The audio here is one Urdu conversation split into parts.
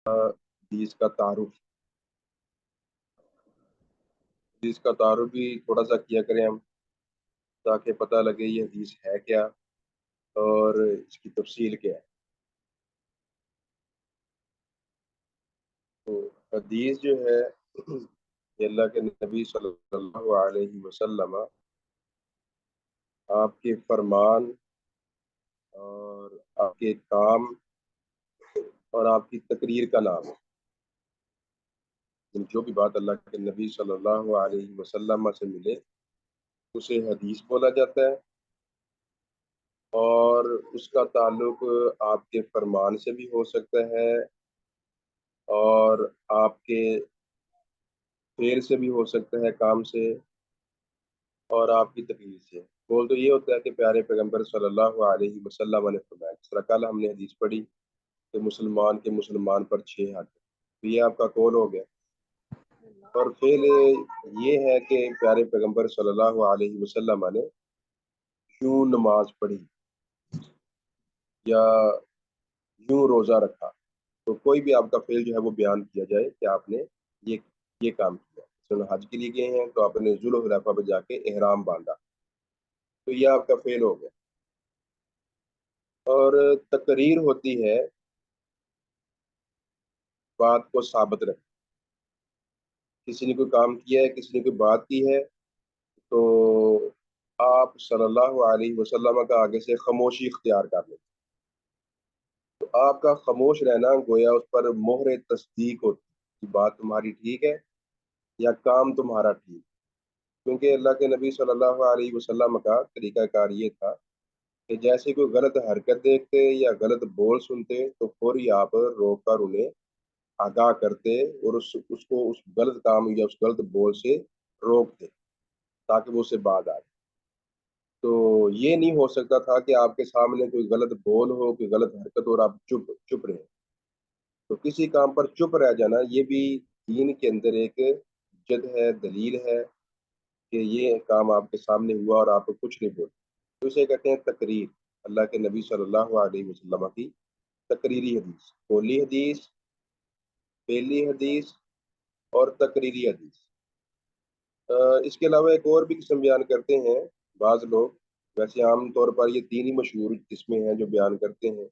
حدیث کا تعارف بھی تھوڑا سا کیا کریں ہم، تاکہ پتہ لگے یہ حدیث ہے کیا اور اس کی تفصیل کیا ہے۔ تو حدیث جو ہے یہ اللہ کے نبی صلی اللہ علیہ وسلم آپ کے فرمان اور آپ کے کام اور آپ کی تقریر کا نام ہے۔ جو بھی بات اللہ کے نبی صلی اللہ علیہ وسلم سے ملے اسے حدیث بولا جاتا ہے، اور اس کا تعلق آپ کے فرمان سے بھی ہو سکتا ہے اور آپ کے فعل سے بھی ہو سکتا ہے، کام سے، اور آپ کی تقریر سے۔ بول تو یہ ہوتا ہے کہ پیارے پیغمبر صلی اللہ علیہ وسلم نے فرمایا، جس طرح کل ہم نے حدیث پڑھی کہ مسلمان پر 6 حق، تو یہ آپ کا قول ہو گیا۔ اور فعل یہ ہے کہ پیارے پیغمبر صلی اللہ علیہ وسلم نے یوں نماز پڑھی یا یوں روزہ رکھا، تو کوئی بھی آپ کا فعل جو ہے وہ بیان کیا جائے کہ آپ نے یہ کام کیا۔ چلو حج کے لیے گئے ہیں تو آپ نے ذوالحلیفہ پہ جا کے احرام باندھا، تو یہ آپ کا فعل ہو گیا۔ اور تقریر ہوتی ہے بات کو ثابت رکھ، کسی نے کوئی کام کیا ہے، کسی نے کوئی بات کی ہے، تو آپ صلی اللہ علیہ وسلم کا آگے سے خاموشی اختیار کر لیں، تو آپ کا خاموش رہنا گویا اس پر مہر تصدیق ہوتی ہے کہ بات تمہاری ٹھیک ہے یا کام تمہارا ٹھیک۔ کیونکہ اللہ کے نبی صلی اللہ علیہ وسلم کا طریقہ کار یہ تھا کہ جیسے کوئی غلط حرکت دیکھتے یا غلط بول سنتے تو فوری آپ روک کر انہیں آگاہ کرتے اور اس کو اس غلط کام یا اس غلط بول سے روکتے تاکہ وہ اسے بعد آئے۔ تو یہ نہیں ہو سکتا تھا کہ آپ کے سامنے کوئی غلط بول ہو، کوئی غلط حرکت ہو اور آپ چپ رہیں۔ تو کسی کام پر چپ رہ جانا یہ بھی دین کے اندر ایک جد ہے، دلیل ہے کہ یہ کام آپ کے سامنے ہوا اور آپ کچھ نہیں بولے، تو اسے کہتے ہیں تقریر۔ اللہ کے نبی صلی اللہ علیہ وسلم کی تقریری حدیث، قولی حدیث، فعلی حدیث اور تقریری حدیث۔ اس کے علاوہ ایک اور بھی قسم بیان کرتے ہیں بعض لوگ، ویسے عام طور پر یہ 3 ہی مشہور قسمیں ہیں جو بیان کرتے ہیں۔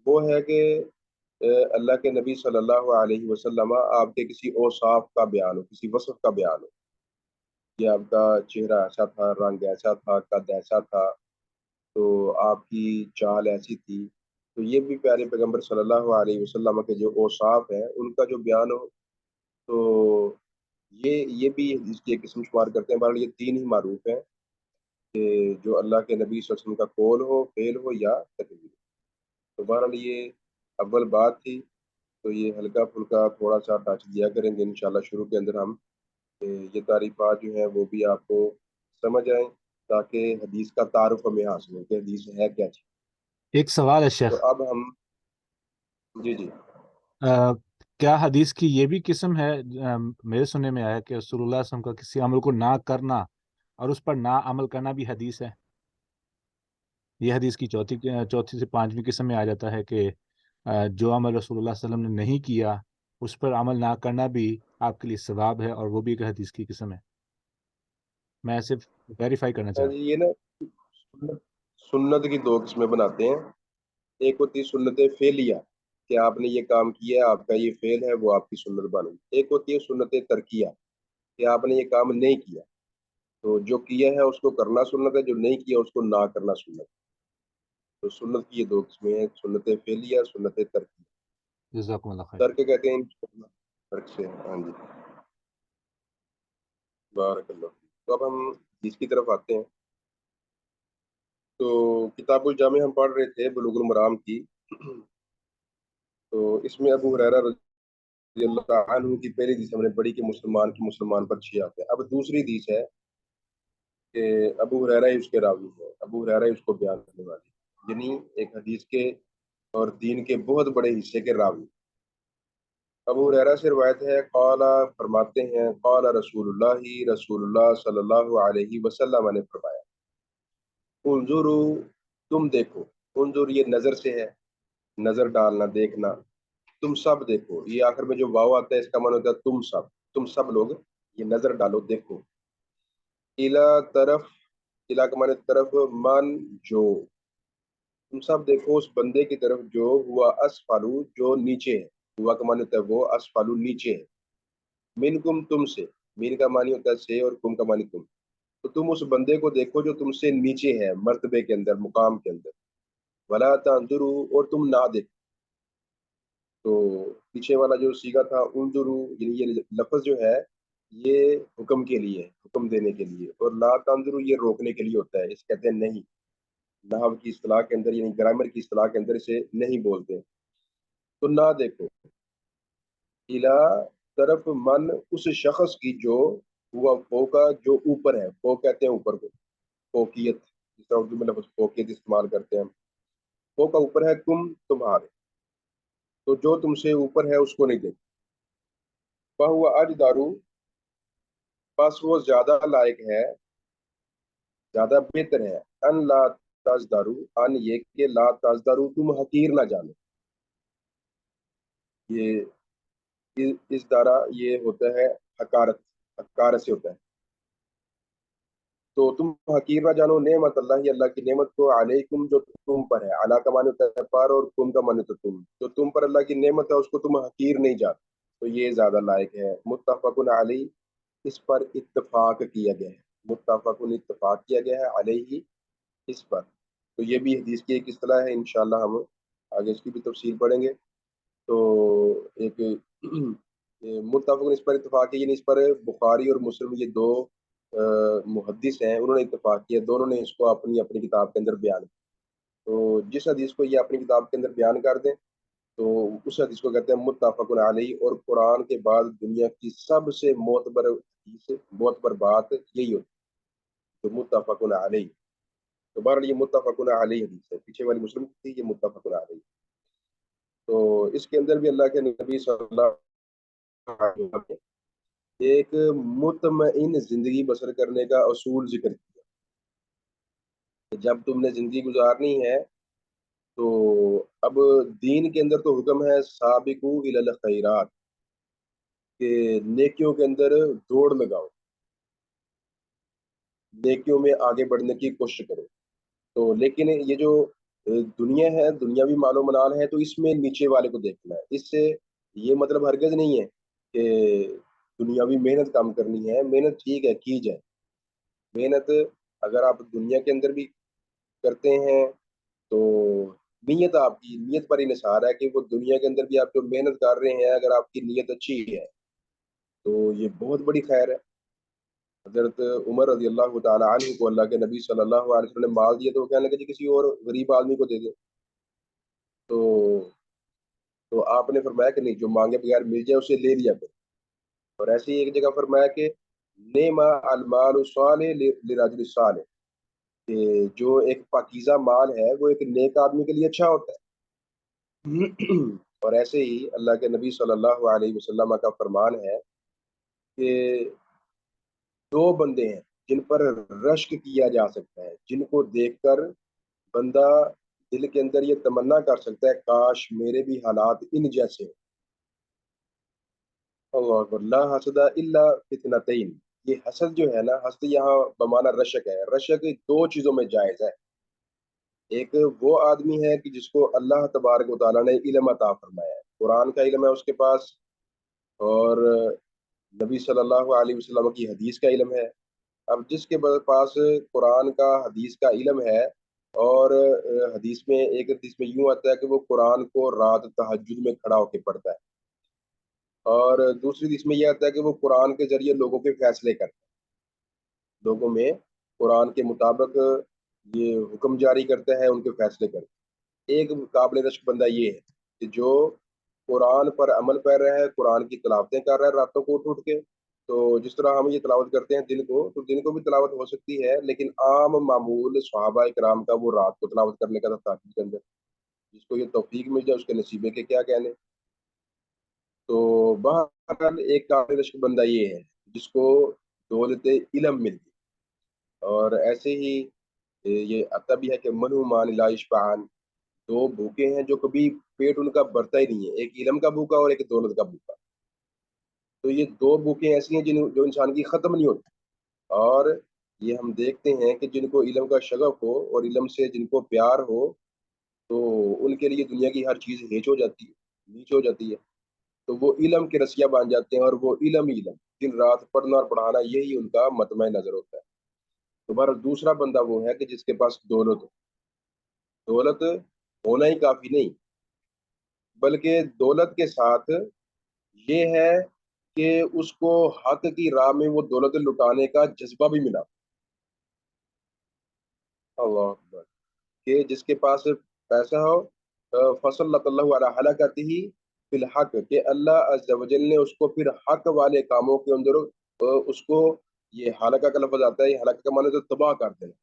وہ ہے کہ اللہ کے نبی صلی اللہ علیہ وسلم آپ کے کسی اوصاف کا بیان ہو، کسی وصف کا بیان ہو کہ آپ کا چہرہ ایسا تھا، رنگ ایسا تھا، قد ایسا تھا، تو آپ کی چال ایسی تھی، تو یہ بھی پیارے پیغمبر صلی اللہ علیہ وسلم کے جو اوصاف ہیں ان کا جو بیان ہو، تو یہ بھی حدیث کی ایک قسم شمار کرتے ہیں۔ بہرحال یہ 3 ہی معروف ہیں کہ جو اللہ کے نبی صلی اللہ علیہ وسلم کا قول ہو، فعل ہو یا تقریر۔ تو بہرحال یہ اول بات تھی، تو یہ ہلکا پھلکا تھوڑا سا ٹچ دیا کریں گے انشاءاللہ شروع کے اندر ہم، یہ تعریفات جو ہیں وہ بھی آپ کو سمجھ آئیں تاکہ حدیث کا تعارف ہمیں حاصل ہو کہ حدیث ہے کیا چیز۔ ایک سوال ہے تو شیخ، اب ہم جی کیا حدیث کی یہ بھی قسم ہے؟ میرے سننے میں آیا کہ رسول اللہ صلی اللہ علیہ وسلم کا کسی عمل کو نہ کرنا اور اس پر نہ عمل کرنا بھی حدیث ہے۔ یہ حدیث کی چوتھی سے 5ویں قسم میں آ جاتا ہے کہ جو عمل رسول اللہ صلی اللہ علیہ وسلم نے نہیں کیا اس پر عمل نہ کرنا بھی آپ کے لیے ثواب ہے، اور وہ بھی ایک حدیث کی قسم ہے۔ میں صرف ویریفائی کرنا چاہ رہا یہ نا سنت کی 2 قسمیں بناتے ہیں۔ ایک ہوتی ہے سنت فعلیہ کہ آپ نے یہ کام کیا ہے، آپ کا یہ فعل ہے، وہ آپ کی سنت بن گئی۔ ایک ہوتی ہے سنت ترکیہ کہ آپ نے یہ کام نہیں کیا، تو جو کیا ہے اس کو کرنا سنت ہے، جو نہیں کیا اس کو نہ کرنا سنت ہے۔ تو سنت کی یہ 2 قسمیں ہیں، سنت فعلیہ، سنت ترکیہ۔ ہوں۔ جزاکم اللہ خیر۔ ترک کہتے ہیں ترک سے، ہاں جی، بارک اللہ فیک۔ تو اب ہم اس کی طرف آتے ہیں۔ تو کتاب الجامع ہم پڑھ رہے تھے بلوغ المرام کی، تو اس میں ابو ہریرہ رضی اللہ تعالیٰ عنہ کی پہلی حدیث ہم نے پڑھی کہ مسلمان پر 6 آتے ہیں۔ اب دوسری حدیث ہے کہ ابو ہریرہ ہی اس کے راوی ہے، ابو ہریرہ ہی اس کو بیان کرنے والی، یعنی ایک حدیث کے اور دین کے بہت بڑے حصے کے راوی۔ ابو ہریرہ سے روایت ہے، قال فرماتے ہیں، قال رسول اللہ صلی اللہ علیہ وسلم نے فرمایا، انظروا تم دیکھو، انظر یہ نظر سے ہے، نظر ڈالنا، دیکھنا، تم سب دیکھو، یہ آخر میں جو واو آتا ہے اس کا معنی ہوتا ہے تم سب لوگ یہ نظر ڈالو، دیکھو، الا طرف، الا کا معنی طرف، من جو، تم سب دیکھو اس بندے کی طرف جو ہوا اسفلو، جو نیچے ہے، ہوا کا معنی ہوتا ہے وہ، اسفلو نیچے ہے، منکم تم سے، مین کا معنی ہوتا ہے سے اور کم کا معنی تم، تو تم اس بندے کو دیکھو جو تم سے نیچے ہے مرتبے کے اندر، مقام کے اندر، ولا تنظروا، اور تم نہ دیکھو. تو پیچھے والا جو سیگا تھا انظرو، یعنی یہ لفظ جو ہے یہ حکم کے لیے، حکم دینے کے لیے، اور لا تنظرو یہ روکنے کے لیے ہوتا ہے، اس کہتے ہیں نہیں، نحو کی اصطلاح کے اندر یعنی گرامر کی اصطلاح کے اندر اسے نہیں بولتے. تو نہ دیکھو، الا طرف، من اس شخص کی جو ہوا فوقا، جو اوپر ہے، فوق کہتے ہیں اوپر کو، فوقیت، جس طرح اردو میں لفظ فوقیت استعمال کرتے ہیں، فوقا اوپر ہے، تمہارے، تو جو تم سے اوپر ہے اس کو نہیں دیکھو. فہو اجدارو، پس وہ زیادہ لائق ہے، زیادہ بہتر ہے، ان لا تزدارو، ان یہ کہ لا تزدارو تم حقیر نہ جانو. یہ اس دارا یہ ہوتا ہے حقارت، حقارت سے ہوتا ہے. تو تم حقیر نہ جانو نعمت اللہ، اللہ کی نعمت کو، علیکم جو تم پر ہے، علا کا معنی ہوتا ہے پر، اور تم کا معنی تو تم، جو تم پر اللہ کی نعمت ہے اس کو تم حقیر نہیں جانو، تو یہ زیادہ لائق ہے. متفقن علی، اس پر اتفاق کیا گیا ہے، متفقن اتفاق کیا گیا ہے، علیہ اس پر. تو یہ بھی حدیث کی ایک اصطلاح ہے، انشاءاللہ ہم آگے اس کی بھی تفصیل پڑھیں گے. تو ایک متفق اس پر اتفاق ہے، یعنی اس پر بخاری اور مسلم یہ دو محدث ہیں، انہوں نے اتفاق کیا، دونوں نے اس کو اپنی اپنی کتاب کے اندر بیان کیا. تو جس حدیث کو یہ اپنی کتاب کے اندر بیان کر دیں تو اس حدیث کو کہتے ہیں متفق علیہ. اور قرآن کے بعد دنیا کی سب سے معتبر حدیث، معتبر بات یہی ہوتی ہے، تو متفق علیہ. تو بہرحال یہ متفق علیہ حدیث ہے، پیچھے والی مسلم تھی، یہ متفق علیہ. تو اس کے اندر بھی اللہ کے نبی صلی اللہ علیہ وسلم نے ایک مطمئن زندگی بسر کرنے کا اصول ذکر کیا. جب تم نے زندگی گزارنی ہے تو اب دین کے اندر تو حکم ہے سابقو الی الخیرات، کہ نیکیوں کے اندر دوڑ لگاؤ، نیکیوں میں آگے بڑھنے کی کوشش کرو. تو لیکن یہ جو دنیا ہے، دنیاوی مال و منال ہے، تو اس میں نیچے والے کو دیکھنا ہے. اس سے یہ مطلب ہرگز نہیں ہے کہ دنیاوی محنت کم کرنی ہے، محنت ٹھیک ہے کی جائے، محنت اگر آپ دنیا کے اندر بھی کرتے ہیں تو نیت، آپ کی نیت پر انحصار ہے کہ وہ دنیا کے اندر بھی آپ جو محنت کر رہے ہیں اگر آپ کی نیت اچھی ہے تو یہ بہت بڑی خیر ہے. حضرت عمر رضی اللہ تعالی عنہ کو اللہ کے نبی صلی اللہ علیہ وسلم نے مال دیا تو وہ کہنے لگے جی کسی اور غریب آدمی کو دے دیں. تو آپ نے فرمایا کہ نہیں، جو مانگے بغیر مل جائے اسے لے لیا کرو. اور ایسی ایک جگہ فرمایا کہ نیما المال الصالح للرجل الصالح، کہ جو ایک پاکیزہ مال ہے وہ ایک نیک آدمی کے لیے اچھا ہوتا ہے. اور ایسے ہی اللہ کے نبی صلی اللہ علیہ وسلم کا فرمان ہے کہ دو بندے ہیں جن پر رشک کیا جا سکتا ہے، جن کو دیکھ کر بندہ دل کے اندر یہ تمنا کر سکتا ہے کاش میرے بھی حالات ان جیسے ہوں. اللہ اکبر. لا حسد الا فتنتین، یہ حسد جو ہے نا، حسد یہاں بمانا رشک ہے، رشک دو چیزوں میں جائز ہے. ایک وہ آدمی ہے کہ جس کو اللہ تبارک و تعالیٰ نے علم عطا فرمایا ہے، قرآن کا علم ہے اس کے پاس، اور نبی صلی اللہ علیہ وسلم کی حدیث کا علم ہے. اب جس کے پاس قرآن کا، حدیث کا علم ہے، اور حدیث میں، ایک حدیث میں یوں آتا ہے کہ وہ قرآن کو رات تہجد میں کھڑا ہو کے پڑھتا ہے، اور دوسری حدیث میں یہ آتا ہے کہ وہ قرآن کے ذریعے لوگوں کے فیصلے کرتا ہے، لوگوں میں قرآن کے مطابق یہ حکم جاری کرتا ہے، ان کے فیصلے کرتا ہے. ایک قابل رشک بندہ یہ ہے کہ جو قرآن پر عمل کر رہا ہے، قرآن کی تلاوتیں کر رہا ہے راتوں کو اٹھ کے. تو جس طرح ہم یہ تلاوت کرتے ہیں دن کو، تو دن کو بھی تلاوت ہو سکتی ہے، لیکن عام معمول صحابہ کرام کا وہ رات کو تلاوت کرنے کا تھا تحجد کے اندر. جس کو یہ توفیق مل جائے اس کے نصیبے کے کیا کہنے. تو بہرحال ایک قابل رشک بندہ یہ ہے جس کو دولت علم مل گئی. اور ایسے ہی یہ آتا بھی ہے کہ منو مان لا یشبعان، دو بھوکے ہیں جو کبھی پیٹ ان کا بھرتا ہی نہیں ہے، ایک علم کا بھوکا اور ایک دولت کا بھوکا. تو یہ دو بھوکیں ایسی ہیں جو انسان کی ختم نہیں ہوتی. اور یہ ہم دیکھتے ہیں کہ جن کو علم کا شغف ہو اور علم سے جن کو پیار ہو، تو ان کے لیے دنیا کی ہر چیز ہیچ ہو جاتی ہے، نیچ ہو جاتی ہے. تو وہ علم کے رسیا بن جاتے ہیں، اور وہ علم ہی علم دن رات پڑھنا اور پڑھانا یہی ان کا مطمع نظر ہوتا ہے. تمہارا دوسرا بندہ وہ ہے کہ جس کے پاس دولت ہو. دولت ہونا ہی کافی نہیں، بلکہ دولت کے ساتھ یہ ہے کہ اس کو حق کی راہ میں وہ دولت لٹانے کا جذبہ بھی ملا. اللہ اکبر. کہ جس کے پاس پیسہ ہو، فصل اللہ علیہ حلقتہ ہی فی الحق، کہ اللہ عز و جل نے اس کو پھر حق والے کاموں کے اندر اس کو، یہ حلقہ کا لفظ آتا ہے، یہ حلقہ کا معنی تو تباہ کر دینا،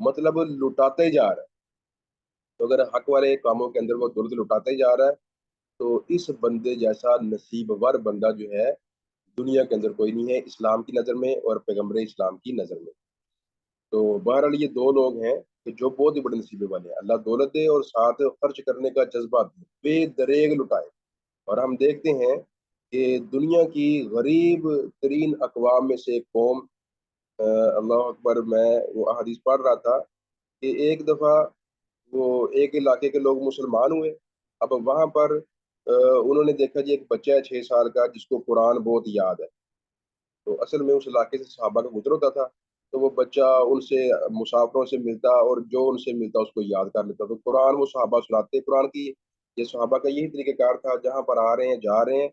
مطلب لٹاتے جا رہا ہے. تو اگر حق والے کاموں کے اندر وہ دولت لٹاتے ہی جا رہا ہے، تو اس بندے جیسا نصیب ور بندہ جو ہے دنیا کے اندر کوئی نہیں ہے، اسلام کی نظر میں اور پیغمبر اسلام کی نظر میں. تو بہرحال یہ دو لوگ ہیں کہ جو بہت ہی بڑے نصیبے والے ہیں. اللہ دولت دے اور ساتھ خرچ کرنے کا جذبہ دے، بے دریغ لٹائے. اور ہم دیکھتے ہیں کہ دنیا کی غریب ترین اقوام میں سے ایک قوم، اللہ اکبر، میں وہ احادیث پڑھ رہا تھا کہ ایک دفعہ وہ ایک علاقے کے لوگ مسلمان ہوئے. اب وہاں پر انہوں نے دیکھا جی ایک بچہ ہے 6 سال کا جس کو قرآن بہت یاد ہے. تو اصل میں اس علاقے سے صحابہ کا گزر ہوتا تھا، تو وہ بچہ ان سے مسافروں سے ملتا اور جو ان سے ملتا اس کو یاد کر لیتا. تو قرآن وہ صحابہ سناتے قرآن کی. یہ صحابہ کا یہی طریقہ کار تھا، جہاں پر آ رہے ہیں جا رہے ہیں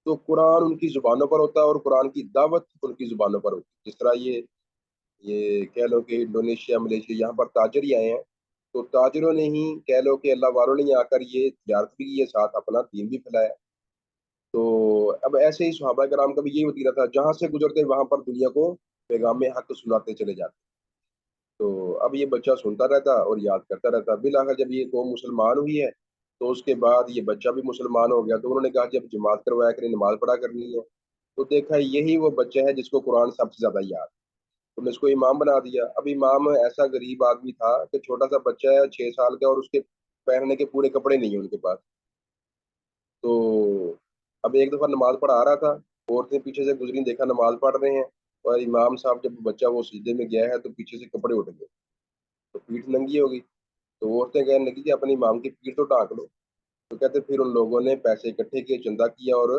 تو قرآن ان کی زبانوں پر ہوتا اور قرآن کی دعوت ان کی زبانوں پر ہوتی. جس طرح یہ کہہ لو کہ انڈونیشیا ملیشیا یہاں پر تاجر ہی آئے ہیں، تو تاجروں نے ہی کہہ لو کہ اللہ والوں نے آ کر یہ تجارت بھی کی ہے، ساتھ اپنا دین بھی پھیلایا. تو اب ایسے ہی صحابہ کرام کا بھی یہی وتیرہ تھا، جہاں سے گزرتے وہاں پر دنیا کو پیغام حق سناتے چلے جاتے. تو اب یہ بچہ سنتا رہتا اور یاد کرتا رہتا. بالآخر جب یہ قوم مسلمان ہوئی ہے تو اس کے بعد یہ بچہ بھی مسلمان ہو گیا. تو انہوں نے کہا جب جماعت کروایا کریں، نماز پڑھا کرنی ہے. تو دیکھا یہی وہ بچہ ہے جس کو قرآن سب سے زیادہ یاد. تو نے اس کو امام بنا دیا. اب امام ایسا غریب آدمی تھا کہ چھوٹا سا بچہ ہے 6 سال کا، اور اس کے پہننے کے پورے کپڑے نہیں ہیں ان کے پاس. تو اب ایک دفعہ نماز پڑھا رہا تھا، عورتیں پیچھے سے گزری، دیکھا نماز پڑھ رہے ہیں، اور امام صاحب جب بچہ وہ سجدے میں گیا ہے تو پیچھے سے کپڑے اٹھ گئے، تو پیٹھ ننگی ہو گئی. تو عورتیں کہنے لگی کہ اپنے امام کی پیٹھ تو ڈھانک لو. تو کہتے پھر ان لوگوں نے پیسے اکٹھے کیے، چندہ کیا اور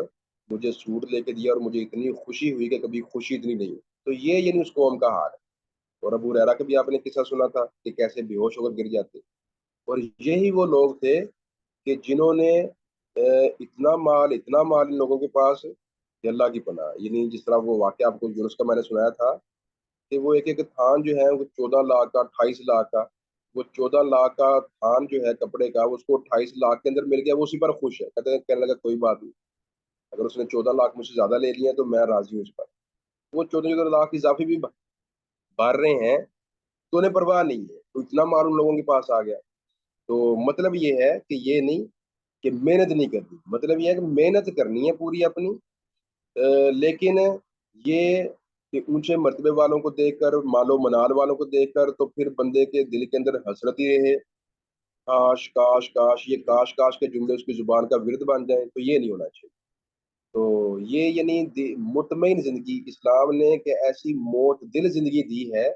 مجھے سوٹ لے کے دیا، اور مجھے اتنی خوشی ہوئی کہ کبھی خوشی اتنی نہیں ہوئی. تو یہ یعنی اس قوم کا حال ہے. اور ابو ہریرہ کا بھی آپ نے قصہ سنا تھا کہ کیسے بے ہوش ہو کر گر جاتے. اور یہی وہ لوگ تھے کہ جنہوں نے اتنا مال ان لوگوں کے پاس کہ اللہ کی پناہ. یعنی جس طرح وہ واقعہ آپ کو یونس کا میں نے سنایا تھا کہ وہ ایک تھان جو ہے وہ 14 لاکھ کا، 28 لاکھ کا، وہ 14 لاکھ کا تھان جو ہے کپڑے کا، اس کو 28 لاکھ کے اندر مل گیا. وہ اسی پر خوش ہے، کہنے لگا کوئی بات نہیں، اگر اس نے 14 لاکھ مجھ سے زیادہ لے لیے تو میں راضی ہوں اس پر. وہ 14 لاکھ اضافی بھی بھر رہے ہیں تو انہیں پرواہ نہیں ہے. تو اتنا مال ان لوگوں کے پاس آ گیا. تو مطلب یہ ہے کہ یہ نہیں کہ محنت نہیں کرنی، مطلب یہ ہے کہ محنت کرنی ہے پوری اپنی. لیکن یہ کہ اونچے مرتبے والوں کو دیکھ کر، مال و منال والوں کو دیکھ کر، تو پھر بندے کے دل کے اندر حسرت ہی رہے، کاش کاش کاش، یہ کاش کاش کے جملے اس کی زبان کا ورد بن جائیں. تو یہ نہیں ہونا چاہیے. تو یہ یعنی مطمئن زندگی اسلام نے کہ ایسی موت دل زندگی دی ہے.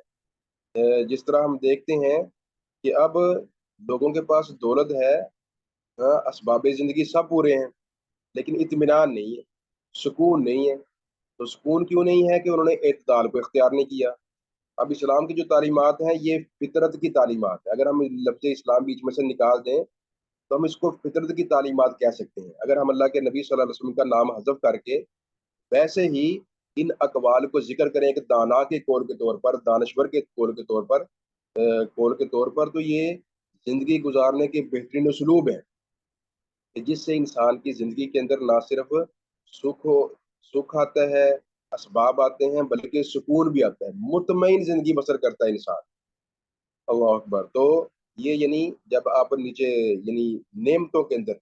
جس طرح ہم دیکھتے ہیں کہ اب لوگوں کے پاس دولت ہے، اسباب زندگی سب پورے ہیں، لیکن اطمینان نہیں ہے، سکون نہیں ہے. تو سکون کیوں نہیں ہے؟ کہ انہوں نے اعتدال کو اختیار نہیں کیا. اب اسلام کی جو تعلیمات ہیں یہ فطرت کی تعلیمات ہے. اگر ہم لفظ اسلام بیچ میں سے نکال دیں تو ہم اس کو فطرت کی تعلیمات کہہ سکتے ہیں. اگر ہم اللہ کے نبی صلی اللہ علیہ وسلم کا نام حذف کر کے ویسے ہی ان اقوال کو ذکر کریں ایک دانا کے قول کے طور پر، دانشور کے قول کے طور پر، تو یہ زندگی گزارنے کے بہترین اسلوب ہیں کہ جس سے انسان کی زندگی کے اندر نہ صرف سکھ آتا ہے، اسباب آتے ہیں، بلکہ سکون بھی آتا ہے، مطمئن زندگی بسر کرتا ہے انسان. اللہ اکبر. تو یہ یعنی جب آپ نیچے یعنی نعمتوں کے اندر،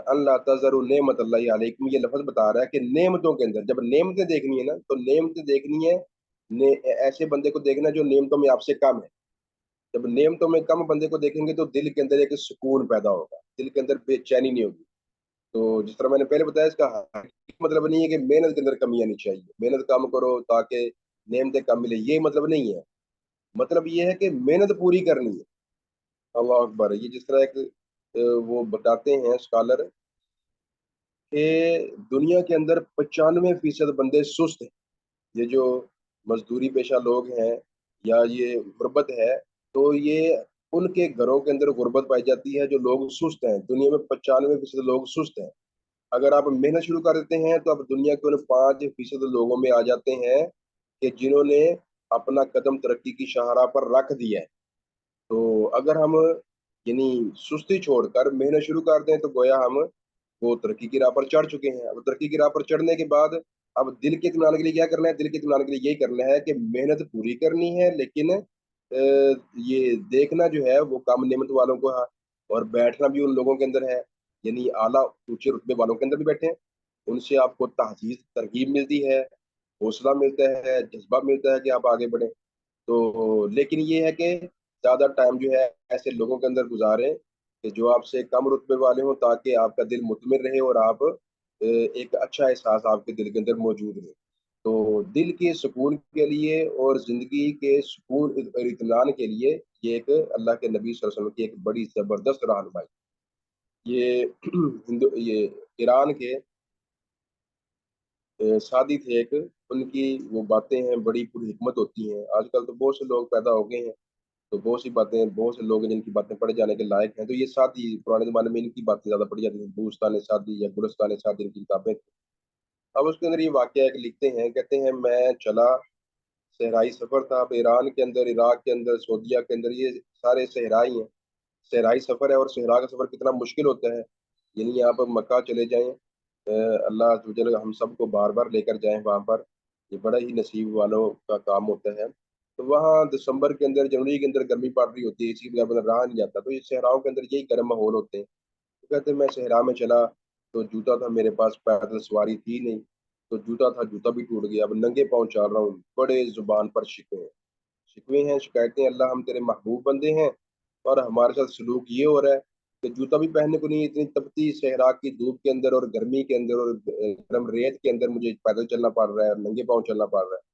اللہ تذر نعمت اللہ علیکم، یہ لفظ بتا رہا ہے کہ نعمتوں کے اندر جب نعمتیں دیکھنی ہے نا، تو نعمتیں دیکھنی ہے ایسے بندے کو دیکھنا جو نعمتوں میں آپ سے کم ہے. جب نعمتوں میں کم بندے کو دیکھیں گے تو دل کے اندر ایک سکون پیدا ہوگا. دل کے اندر بے چینی نہیں ہوگی. تو جس طرح میں نے پہلے بتایا، اس کا حقیقی مطلب نہیں ہے کہ محنت کے اندر کمی آنی چاہیے، محنت کام کرو تاکہ نعمتیں کم ملے، یہ مطلب نہیں ہے. مطلب یہ ہے کہ محنت پوری کرنی ہے. اللہ اکبر. یہ جس طرح ایک وہ بتاتے ہیں اسکالر کہ دنیا کے اندر 95% بندے سست ہیں. یہ جو مزدوری پیشہ لوگ ہیں یا یہ غربت ہے، تو یہ ان کے گھروں کے اندر غربت پائی جاتی ہے جو لوگ سست ہیں. دنیا میں 95% لوگ سست ہیں. اگر آپ محنت شروع کر دیتے ہیں تو آپ دنیا کے ان 5% لوگوں میں آ جاتے ہیں کہ جنہوں نے اپنا قدم ترقی کی شاہراہ پر رکھ دیا ہے. تو اگر ہم یعنی سستی چھوڑ کر محنت شروع کر دیں تو گویا ہم وہ ترقی کی راہ پر چڑھ چکے ہیں. اب ترقی کی راہ پر چڑھنے کے بعد اب دل کے اطمینان کے لیے کیا کرنا ہے؟ دل کے اطمینان کے لیے یہی کرنا ہے کہ محنت پوری کرنی ہے، لیکن یہ دیکھنا جو ہے وہ کم نعمت والوں کو ہے، اور بیٹھنا بھی ان لوگوں کے اندر ہے، یعنی اعلیٰ اونچے رتبے والوں کے اندر بھی بیٹھے ہیں. ان سے آپ کو تحجیز ترغیب ملتی ہے، حوصلہ ملتا ہے، جذبہ ملتا ہے کہ آپ آگے بڑھیں. تو لیکن یہ ہے کہ زیادہ ٹائم جو ہے ایسے لوگوں کے اندر گزاریں کہ جو آپ سے کم رتبے والے ہوں، تاکہ آپ کا دل مطمئن رہے اور آپ ایک اچھا احساس آپ کے دل کے اندر موجود رہے. تو دل کے سکون کے لیے اور زندگی کے سکون اور اطمینان کے لیے یہ ایک اللہ کے نبی صلی اللہ علیہ وسلم کی ایک بڑی زبردست رہنمائی. یہ یہ ایران کے سادی تھے ایک، ان کی وہ باتیں ہیں بڑی پوری حکمت ہوتی ہیں. آج کل تو بہت سے لوگ پیدا ہو گئے ہیں، تو بہت سی باتیں، بہت سے لوگ ہیں جن کی باتیں پڑھے جانے کے لائق ہیں. تو یہ سادی پرانے زمانے میں ان کی باتیں زیادہ پڑھی جاتی تھیں، بوستان سادی یا گلستان سادی ان کی کتابیں تھیں. اب اس کے اندر یہ واقعہ ایک لکھتے ہیں، کہتے ہیں میں چلا، صحرائی سفر تھا. اب ایران کے اندر، عراق کے اندر، سعودیہ کے اندر یہ سارے صحرائی ہیں، صحرائی سفر ہے. اور صحرا کا سفر کتنا مشکل ہوتا ہے. یعنی آپ مکہ چلے جائیں، اللہ عز و جل ہم سب کو بار بار لے کر جائیں وہاں پر، یہ بڑا ہی نصیب والوں کا کام ہوتا ہے. تو وہاں دسمبر کے اندر، جنوری کے اندر گرمی پڑ رہی ہوتی ہے، اسی کے بغیر رہا نہیں جاتا. تو یہ صحراؤں کے اندر یہی گرم ماحول ہوتے ہیں. تو کہتے ہیں میں صحرا میں چلا تو جوتا تھا میرے پاس، پیدل سواری تھی نہیں، تو جوتا تھا، جوتا بھی ٹوٹ گیا. اب ننگے پاؤں چل رہا ہوں. بڑے زبان پر شکوے ہیں، شکایتیں. اللہ ہم تیرے محبوب بندے ہیں اور ہمارے ساتھ سلوک یہ ہو رہا ہے کہ جوتا بھی پہننے کو نہیں، اتنی تپتی صحرا کی دھوپ کے اندر اور گرمی کے اندر اور گرم ریت کے اندر مجھے پیدل چلنا پڑ رہا ہے اور ننگے پاؤں چلنا پڑ رہا ہے.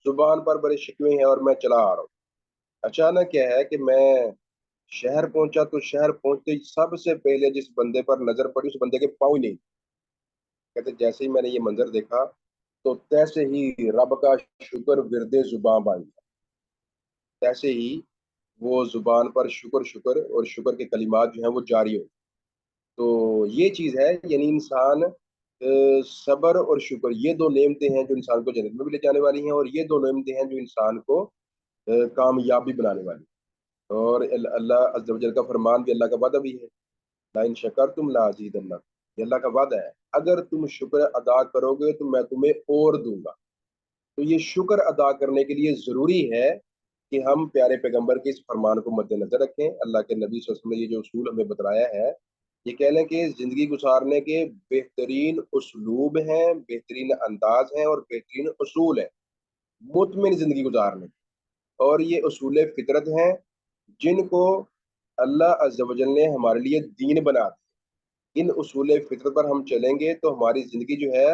زبان پر بڑے شکوے ہیں اور میں چلا آ رہا ہوں. اچانک کیا ہے کہ میں شہر پہنچا، تو شہر پہنچتے ہی سب سے پہلے جس بندے پر نظر پڑی اس بندے کے پاؤں ہی نہیں. کہتے جیسے ہی میں نے یہ منظر دیکھا تو تیسے ہی رب کا شکر ورد زباں بن گیا. تیسے ہی وہ زبان پر شکر شکر اور شکر کے کلمات جو ہیں وہ جاری ہو. تو یہ چیز ہے، یعنی انسان صبر اور شکر یہ دو نعمتیں ہیں جو انسان کو جنت میں بھی لے جانے والی ہیں، اور یہ دو نعمتیں ہیں جو انسان کو کامیابی بنانے والی ہیں. اور اللہ عز و جل کا فرمان بھی، اللہ کا وعدہ بھی ہے، لَإِن شَكَرْتُمْ لَأَزِيدَنَّكُمْ. یہ اللہ کا وعدہ ہے، اگر تم شکر ادا کرو گے تو میں تمہیں اور دوں گا. تو یہ شکر ادا کرنے کے لیے ضروری ہے کہ ہم پیارے پیغمبر کے اس فرمان کو مد نظر رکھیں. اللہ کے نبی صلی اللہ علیہ وسلم نے یہ جو اصول ہمیں بتلایا ہے، یہ کہہ لیں کہ زندگی گزارنے کے بہترین اسلوب ہیں، بہترین انداز ہیں اور بہترین اصول ہیں مطمئن زندگی گزارنے. اور یہ اصول فطرت ہیں جن کو اللہ عز و جل نے ہمارے لیے دین بنا دیا. ان اصول فطرت پر ہم چلیں گے تو ہماری زندگی جو ہے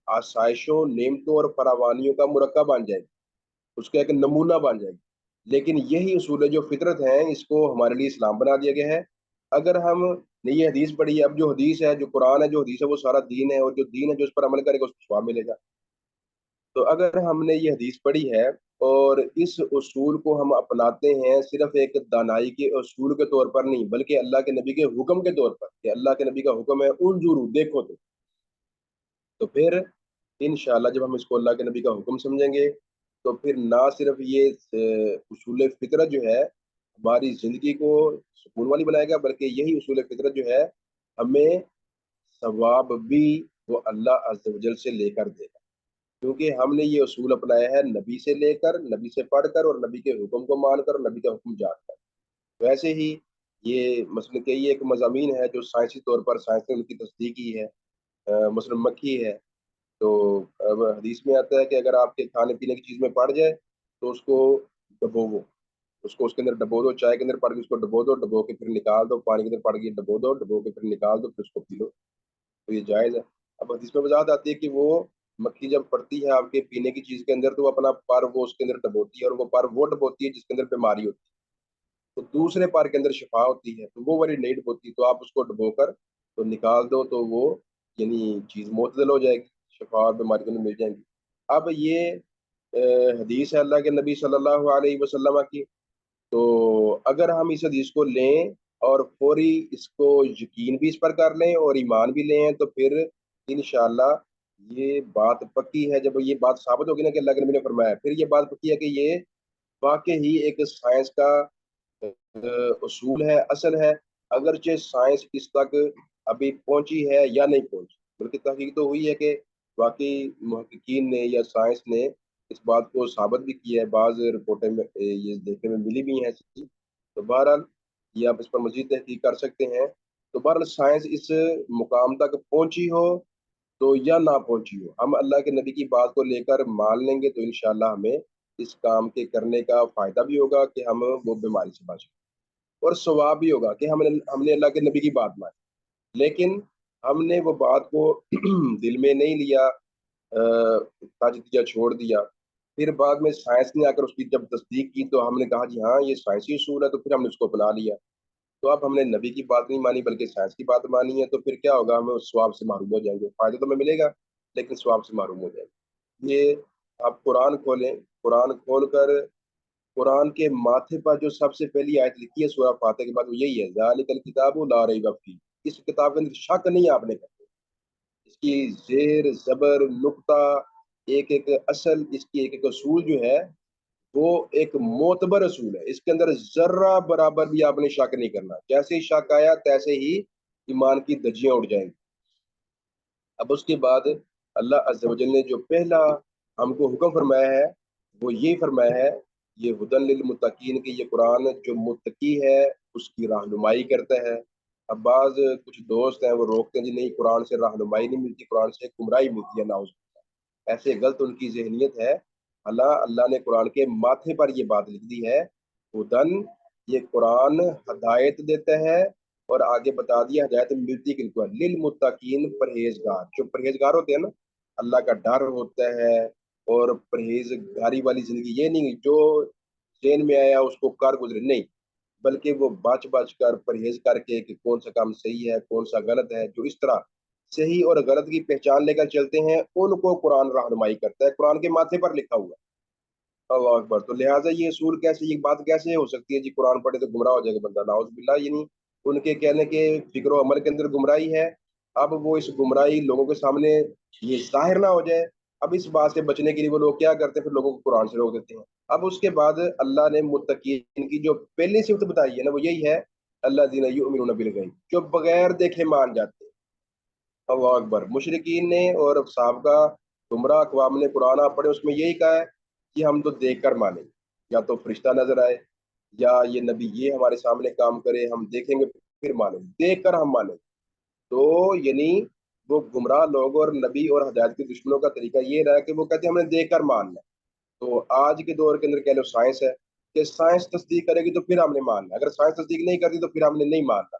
آسائشوں، نعمتوں اور فراوانیوں کا مرکب بن جائے گی، اس کا ایک نمونہ بن جائے گی. لیکن یہی اصول جو فطرت ہیں اس کو ہمارے لیے اسلام بنا دیا گیا ہے. اگر ہم نے یہ حدیث پڑھی ہے، اب جو حدیث ہے، جو قرآن ہے، جو حدیث ہے وہ سارا دین ہے، اور جو دین ہے جو اس پر عمل کرے گا اس کو ثواب ملے گا. تو اگر ہم نے یہ حدیث پڑھی ہے اور اس اصول کو ہم اپناتے ہیں صرف ایک دانائی کے اصول کے طور پر نہیں، بلکہ اللہ کے نبی کے حکم کے طور پر، کہ اللہ کے نبی کا حکم ہے انظروا، دیکھو. تو پھر انشاءاللہ جب ہم اس کو اللہ کے نبی کا حکم سمجھیں گے تو پھر نہ صرف یہ اصول فطرت جو ہے ہماری زندگی کو سکون والی بنائے گا، بلکہ یہی اصول فطرت جو ہے ہمیں ثواب بھی وہ اللہ عز و جل سے لے کر دے گا، کیونکہ ہم نے یہ اصول اپنایا ہے نبی سے لے کر، نبی سے پڑھ کر اور نبی کے حکم کو مان کر اور نبی کا حکم جان کر. ویسے ہی یہ مثلا کہ یہ ایک مضامین ہے جو سائنسی طور پر سائنس نے ان کی تصدیق کی ہے، مثلا مکھی ہے. تو اب حدیث میں آتا ہے کہ اگر آپ کے کھانے پینے کی چیز میں پڑ جائے تو اس کو دبوو. اس کو اس کے اندر ڈبو دو، چائے کے اندر پڑ کے اس کو ڈبو دو، ڈبو کے پھر نکال دو، پانی کے اندر پڑ کے ڈبو دو، ڈبو کے پھر نکال دو، پھر اس کو پی لو، تو یہ جائز ہے۔ اب حدیث میں وضاحت آتی ہے کہ وہ مکھی جب پڑتی ہے آپ کے پینے کی چیز کے اندر تو وہ اپنا پر وہ اس کے اندر ڈبوتی ہے، اور وہ پر وہ ڈبوتی ہے جس کے اندر بیماری ہوتی ہے، تو دوسرے پر کے اندر شفا ہوتی ہے، تو وہ والی نہیں ڈبوتی، تو آپ اس کو ڈبو کر تو نکال دو، تو وہ یعنی چیز معتدل ہو جائے گی، شفا اور بیماری کے اندر مل جائیں گی۔ اب یہ حدیث ہے اللہ کے نبی صلی اللہ علیہ وسلم کی، تو اگر ہم اس حدیث کو لیں اور فوری اس کو یقین بھی اس پر کر لیں اور ایمان بھی لیں تو پھر انشاءاللہ یہ بات پکی ہے۔ جب یہ بات ثابت ہوگی نا کہ اللہ کے نبی نے فرمایا، پھر یہ بات پکی ہے کہ یہ واقع ہی ایک سائنس کا اصول ہے، اصل ہے، اگرچہ سائنس اس تک ابھی پہنچی ہے یا نہیں پہنچی، بلکہ تحقیق تو ہوئی ہے کہ واقعی محققین نے یا سائنس نے اس بات کو ثابت بھی کیا ہے، بعض رپورٹیں میں یہ دیکھنے میں ملی بھی ہیں ایسی، تو بہرحال یہ آپ اس پر مزید تحقیق کر سکتے ہیں۔ تو بہرحال سائنس اس مقام تک پہنچی ہو تو یا نہ پہنچی ہو، ہم اللہ کے نبی کی بات کو لے کر مان لیں گے تو انشاءاللہ ہمیں اس کام کے کرنے کا فائدہ بھی ہوگا کہ ہم وہ بیماری سے بچیں، اور ثواب بھی ہوگا کہ ہم نے اللہ کے نبی کی بات مانی، لیکن ہم نے وہ بات کو دل میں نہیں لیا، تاج دیا چھوڑ دیا، پھر بعد میں سائنس نے آ کر اس کی جب تصدیق کی تو ہم نے کہا جی ہاں یہ سائنسی اصول ہے، تو پھر ہم نے اس کو اپنا لیا، تو اب ہم نے نبی کی بات نہیں مانی بلکہ سائنس کی بات مانی ہے، تو پھر کیا ہوگا، ہمیں اس ثواب سے محروم ہو جائیں گے، فائدہ تو ہمیں ملے گا لیکن ثواب سے محروم ہو جائیں گے۔ یہ آپ قرآن کھولیں، قرآن کھول کر قرآن کے ماتھے پر جو سب سے پہلی آیت لکھی ہے سورہ فاتحہ کے بعد وہ یہی ہے، ذالک الکتاب لا ریب فیہ، اس کتاب کے اندر شک نہیں آپ نے کرنا، اس کی زیر زبر نقطہ ایک ایک اصل، اس کی ایک ایک اصول جو ہے وہ ایک معتبر اصول ہے، اس کے اندر ذرہ برابر بھی آپ نے شک نہیں کرنا، جیسے ہی شک آیا تیسے ہی ایمان کی دجیاں اڑ جائیں گی۔ اب اس کے بعد اللہ عز و جل نے جو پہلا ہم کو حکم فرمایا ہے وہ یہ فرمایا ہے، یہ ہدن للمتقین، کہ یہ قرآن جو متقی ہے اس کی رہنمائی کرتا ہے۔ اب بعض کچھ دوست ہیں وہ روکتے ہیں جی نہیں قرآن سے رہنمائی نہیں ملتی، قرآن سے گمراہی ملتی ہے، نعوذ باللہ، ایسے غلط ان کی ذہنیت ہے۔ اللہ نے قرآن کے ماتھے پر یہ بات لکھ دی ہے، ہدن، یہ قرآن ہدایت دیتا ہے، اور آگے بتا دیا ہدایت ملتی کن کو ہے، للمتقین، پرہیزگار، جو پرہیزگار ہوتے ہیں نا، اللہ کا ڈر ہوتا ہے اور پرہیزگاری والی زندگی، یہ نہیں جو ذہن میں آیا اس کو کر گزرے، نہیں، بلکہ وہ بچ بچ کر پرہیز کر کے کہ کون سا کام صحیح ہے کون سا غلط ہے، جو اس طرح صحیح اور غلط کی پہچان لے کر چلتے ہیں ان کو قرآن رہنمائی کرتا ہے، قرآن کے ماتھے پر لکھا ہوا ہے۔ اللہ اکبر، تو لہٰذا یہ اصول کیسے، یہ بات کیسے ہو سکتی ہے جی قرآن پڑھے تو گمراہ ہو جائے گا بندہ، نعوذ باللہ، یعنی ان کے کہنے کے فکر و عمل کے اندر گمراہی ہے۔ اب وہ اس گمراہی لوگوں کے سامنے یہ ظاہر نہ ہو جائے، اب اس بات سے بچنے کے لیے وہ لوگ کیا کرتے ہیں، پھر لوگوں کو قرآن سے روک دیتے ہیں۔ اب اس کے بعد اللہ نے متقین کی جو پہلی صفت بتائی ہے نا وہ یہی ہے، الذین یؤمنون بالغیب، جو بغیر دیکھے مان جاتے ہیں۔ اللہ اکبر، مشرکین نے اور سابقہ گمراہ اقوام نے قرآن آپ پڑھے اس میں یہی کہا ہے کہ ہم تو دیکھ کر مانیں گے، یا تو فرشتہ نظر آئے یا یہ نبی یہ ہمارے سامنے کام کرے ہم دیکھیں گے پھر مانیں گے، دیکھ کر ہم مانیں گے، تو یعنی وہ گمراہ لوگ اور نبی اور ہدایت کے دشمنوں کا طریقہ یہ رہا کہ وہ کہتے ہیں ہم نے دیکھ کر ماننا ہے۔ تو آج کے دور کے اندر کہہ لو سائنس ہے کہ سائنس تصدیق کرے گی تو پھر ہم نے ماننا ہے، اگر سائنس تصدیق نہیں کرتی تو پھر ہم نے نہیں ماننا۔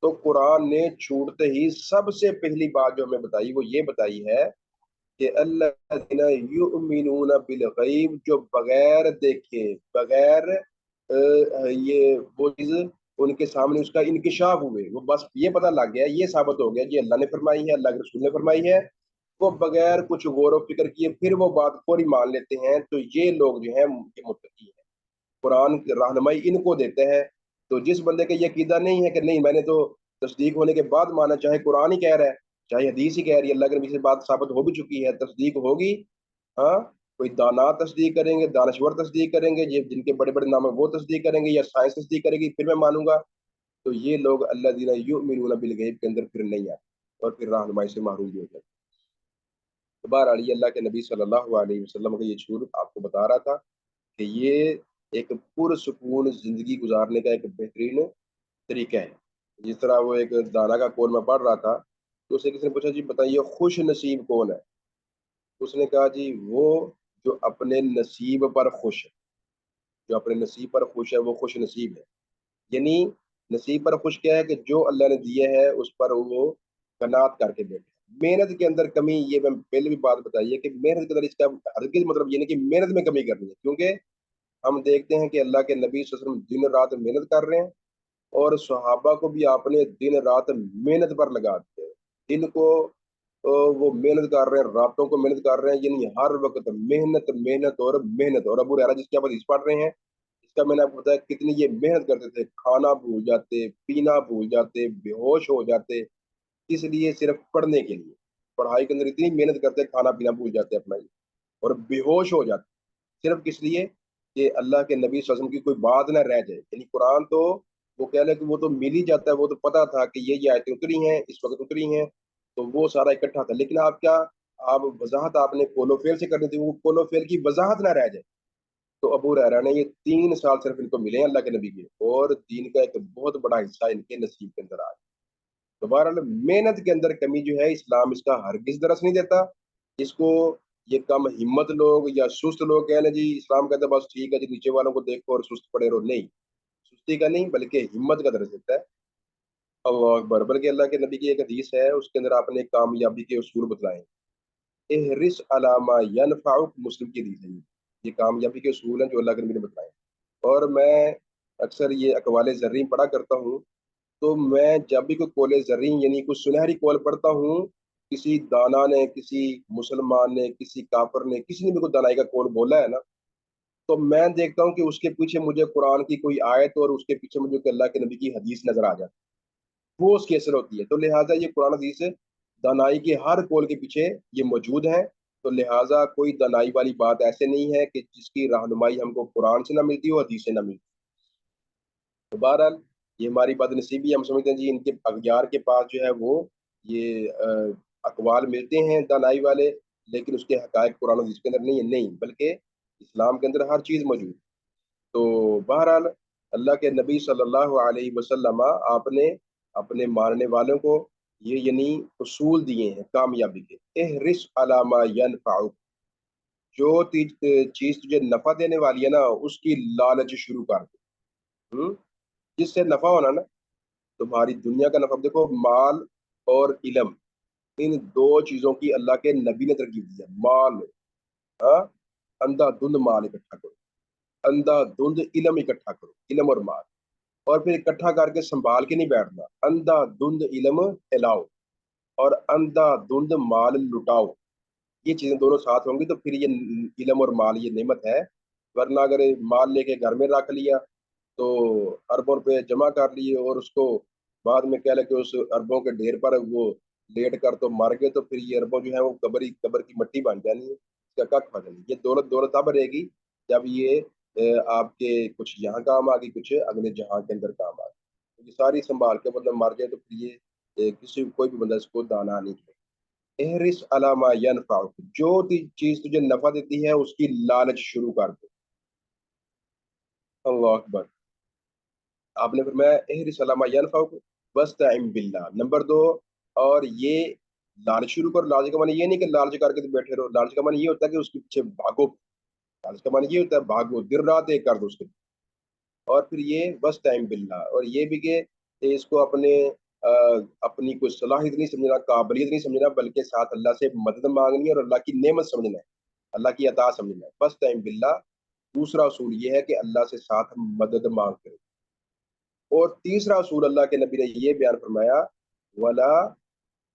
تو قرآن نے چھوٹتے ہی سب سے پہلی بات جو ہمیں بتائی وہ یہ بتائی ہے کہ الذین یؤمنون بالغیب، جو بغیر دیکھے، بغیر یہ وہ چیز ان کے سامنے اس کا انکشاف ہوئے، وہ بس یہ پتہ لگ گیا، یہ ثابت ہو گیا یہ اللہ نے فرمائی ہے، اللہ کے رسول نے فرمائی ہے، وہ بغیر کچھ غور و فکر کیے پھر وہ بات فوری مان لیتے ہیں، تو یہ لوگ جو ہیں یہ متقی ہیں، قرآن کی رہنمائی ان کو دیتے ہیں۔ تو جس بندے کا یہ عقیدہ نہیں ہے کہ نہیں میں نے تو تصدیق ہونے کے بعد مانا، چاہے قرآن ہی کہہ رہا ہے چاہے حدیث ہی کہہ رہی ہے، اللہ کے نبی سے بات ثابت ہو بھی چکی ہے، تصدیق ہوگی، ہاں، کوئی دانا تصدیق کریں گے، دانشور تصدیق کریں گے، یہ جن کے بڑے بڑے نام ہیں وہ تصدیق کریں گے، یا سائنس تصدیق کرے گی پھر میں مانوں گا، تو یہ لوگ الذین یؤمنون بالغیب کے اندر پھر نہیں آتے اور پھر رہنمائی سے محروم بھی ہو جاتے۔ تو بہرحال یہ اللہ کے نبی صلی اللہ علیہ وسلم کا یہ جھوٹ آپ کو بتا رہا تھا کہ یہ ایک پرسکون زندگی گزارنے کا ایک بہترین طریقہ ہے۔ جس طرح وہ ایک دانا کا قول میں پڑھ رہا تھا تو اسے کسی نے پوچھا جی بتائیے خوش نصیب کون ہے، اس نے کہا جی وہ جو اپنے نصیب پر خوش ہے، جو اپنے نصیب پر خوش ہے وہ خوش نصیب ہے. یعنی نصیب پر خوش کیا ہے کہ جو اللہ نے دیا ہے اس پر وہ قناعت کر کے بیٹھے. محنت کے اندر کمی، یہ میں پہلے بھی بات بتائی ہے کہ محنت کے اندر اس کا ہرگز مطلب یہ نہیں کہ محنت میں کمی کرنی ہے، کیونکہ ہم دیکھتے ہیں کہ اللہ کے نبی صلی اللہ علیہ وسلم دن رات محنت کر رہے ہیں، اور صحابہ کو بھی آپ نے دن رات محنت پر لگا دیا ہے. دن کو وہ محنت کر رہے ہیں، راتوں کو محنت کر رہے ہیں، یعنی ہر وقت محنت محنت اور محنت. اور ابو ہریرہ جس کی آپ حدیث پڑھ رہے ہیں، اس کا میں نے آپ کو بتایا کتنی یہ محنت کرتے تھے، کھانا بھول جاتے، پینا بھول جاتے، بے ہوش ہو جاتے، اس لیے صرف پڑھنے کے لیے. پڑھائی کے اندر اتنی محنت کرتے کھانا پینا بھول جاتے اپنا ہی، اور بے ہوش ہو جاتے صرف کس لیے کہ اللہ کے نبی صلی اللہ علیہ وسلم کی کوئی بات نہ رہ جائے. یعنی قرآن تو وہ کہہ لیں کہ وہ تو مل ہی جاتا ہے، وہ تو پتا تھا کہ یہ آیتیں اتری ہیں اس وقت اتری ہیں، تو وہ سارا اکٹھا تھا. لیکن آپ کیا، آپ وضاحت آپ نے کولو فیل سے کرنی تھی، وہ کولو فیل کی وضاحت نہ رہ جائے. تو ابو ہریرہ نے یہ 3 سال صرف ان کو ملے ہیں اللہ کے نبی کے، اور دین کا ایک بہت بڑا حصہ ان کے نصیب کے اندر آ گیا. تو بہرحال محنت کے اندر کمی جو ہے اسلام اس کا ہرگز درس نہیں دیتا. اس کو یہ کم ہمت لوگ یا سست لوگ کہہ لیں جی اسلام کہتا ہے بس ٹھیک ہے جی نیچے والوں کو دیکھو اور سست پڑے رہو، نہیں، سستی کا نہیں بلکہ ہمت کا درس دیتا ہے. اللہ اکبر. بلکہ اللہ کے نبی کی ایک حدیث ہے، اس کے اندر آپ نے کامیابی کے اصول بتلائے. احرص علی ما ینفعک، مسلم کی حدیث ہے یہ کامیابی کے اصول ہیں جو اللہ کے نبی نے بتائے. اور میں اکثر یہ اقوال زرین پڑھا کرتا ہوں، تو میں جب بھی کوئی قول زرین یعنی کوئی سنہری قول پڑھتا ہوں، کسی دانا نے، کسی مسلمان نے، کسی کافر نے، کسی نے بھی کوئی دانائی کا قول بولا ہے نا، تو میں دیکھتا ہوں کہ اس کے پیچھے مجھے قرآن کی کوئی آیت اور اس کے پیچھے مجھے کہ اللہ کے نبی کی حدیث نظر آ جاتی ہے، وہ اس کی اثر ہوتی ہے. تو لہٰذا یہ قرآن حدیث دانائی کے ہر قول کے پیچھے یہ موجود ہیں. تو لہٰذا کوئی دانائی والی بات ایسے نہیں ہے کہ جس کی رہنمائی ہم کو قرآن سے نہ ملتی ہو، حدیث سے نہ ملتی. تو بہرحال یہ ہماری بد نصیبی، ہم سمجھتے ہیں جی ان کے اغیار کے پاس جو ہے وہ یہ اقوال ملتے ہیں دانائی والے، لیکن اس کے حقائق قرآن و حدیث کے اندر نہیں ہے. نہیں، بلکہ اسلام کے اندر ہر چیز موجود. تو بہرحال اللہ کے نبی صلی اللہ علیہ وسلم آپ نے اپنے ماننے والوں کو یہ یعنی اصول دیے ہیں کامیابی کے. احرص علی ما ینفعک، جو چیز تجھے نفع دینے والی ہے نا اس کی لالچ شروع کر دے. جس سے نفع ہونا نا، تمہاری دنیا کا نفع. دیکھو مال اور علم، ان دو چیزوں کی اللہ کے نبی نے ترغیب دی ہے. مال، ہاں، اندھا دھند مال اکٹھا کرو، اندھا دھند علم اکٹھا کرو، علم اور مال، اور پھر اکٹھا کر کے سنبھال کے نہیں بیٹھنا. اندھا دھند علم پھیلاؤ اور اندھا دھند مال لٹاؤ. یہ چیزیں دونوں ساتھ ہوں گی تو پھر یہ علم اور مال یہ نعمت ہے. ورنہ اگر مال لے کے گھر میں رکھ لیا تو اربوں روپے جمع کر لیے اور اس کو بعد میں کہہ لے کہ اس اربوں کے ڈھیر پر وہ لیٹ کر تو مر گئے، تو پھر یہ اربوں جو ہیں وہ قبر کی مٹی بن جانی ہے، اس کا کھ پتہ نہیں. یہ دولت دولت تب رہے گی جب یہ آپ کے کچھ یہاں کام آ گئی، کچھ اگلے جہاں کے اندر کام آ گئی. یہ ساری سنبھال کے مطلب مر جائے تو پھر یہ کسی کوئی بھی بندہ اس کو دانا نہیں کرے. احرص علی ما ینفعک، جو چیز تجھے نفع دیتی ہے اس کی لالچ شروع کر دو. اللہ اکبر. آپ نے فرمایا احرص علی ما ینفعک واستعن باللہ. نمبر 2، اور یہ لالچ شروع کر. لالچ کا معنی یہ نہیں کہ لالچ کر کے تو بیٹھے رہو، لالچ کا معنی یہ ہوتا ہے کہ اس کے پیچھے بھاگو. لالچ کا معنی یہ ہوتا ہے بھاگو، دن رات ایک کر دو اس کے. اور پھر یہ واستعن باللہ، اور یہ بھی کہ اس کو اپنی کوئی صلاحیت نہیں سمجھنا، قابلیت نہیں سمجھنا، بلکہ ساتھ اللہ سے مدد مانگنی اور اللہ کی نعمت سمجھنا ہے، اللہ کی عطا سمجھنا ہے. واستعن باللہ. دوسرا اصول یہ ہے کہ اللہ سے ساتھ مدد مانگ کریں. اور تیسرا اصول اللہ کے نبی نے یہ بیان فرمایا، ولا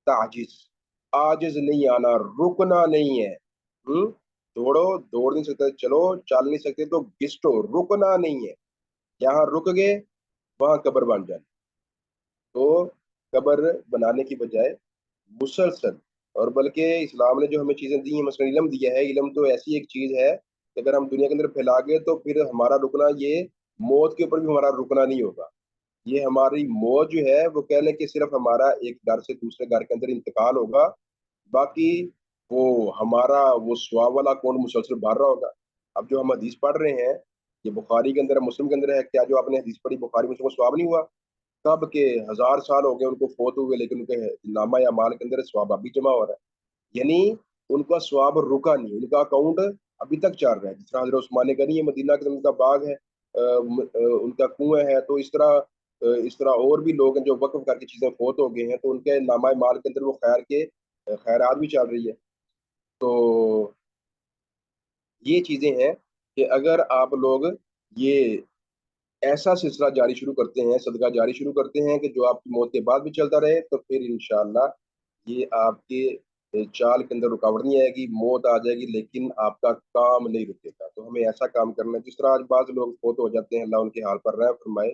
تعجز، عاجز نہیں آنا، رکنا نہیں ہے. دوڑو، دوڑ نہیں سکتے چلو، چل نہیں سکتے تو گھسٹو، رکنا نہیں ہے. یہاں رک گئے وہاں قبر بن جائے. تو قبر بنانے کی بجائے مسلسل، اور بلکہ اسلام نے جو ہمیں چیزیں دی ہیں، مثلا علم دیا ہے، علم تو ایسی ایک چیز ہے کہ اگر ہم دنیا کے اندر پھیلا گئے تو پھر ہمارا رکنا، یہ موت کے اوپر بھی ہمارا رکنا نہیں ہوگا. یہ ہماری موت جو ہے وہ کہہ لیں کہ صرف ہمارا ایک گھر سے دوسرے گھر کے اندر انتقال ہوگا، باقی وہ ہمارا وہ ثواب والا کون مسلسل بھر رہا ہوگا. اب جو ہم حدیث پڑھ رہے ہیں، یہ بخاری کے اندر ہے، مسلم کے اندر ہے. کیا جو آپ نے حدیث پڑھی بخاری مسلم کو ثواب نہیں ہوا؟ کب کے 1000 سال ہو گئے ان کو فوت ہوئے، لیکن ان کے نامہ اعمال کے اندر ثواب ابھی جمع ہو رہا ہے. یعنی ان کا ثواب رکا نہیں، ان کا اکاؤنٹ ابھی تک چل رہا ہے. جس طرح حضرت عثمان غنی ہے، مدینہ کے اندر ان کا باغ ہے، ان کا کنواں ہے، تو اس طرح اور بھی لوگ ہیں جو وقف کر کے چیزیں فوت ہو گئے ہیں، تو ان کے نامہ مال کے اندر وہ خیرات بھی چل رہی ہے. تو یہ چیزیں ہیں کہ اگر آپ لوگ یہ ایسا سلسلہ جاری شروع کرتے ہیں، صدقہ جاری شروع کرتے ہیں کہ جو آپ کی موت کے بعد بھی چلتا رہے، تو پھر انشاءاللہ یہ آپ کے چال کے اندر رکاوٹ نہیں آئے گی. موت آ جائے گی لیکن آپ کا کام نہیں رکے گا. تو ہمیں ایسا کام کرنا ہے. جس طرح آج بعض لوگ فوت ہو جاتے ہیں، اللہ ان کے حال پر رحم فرمائے،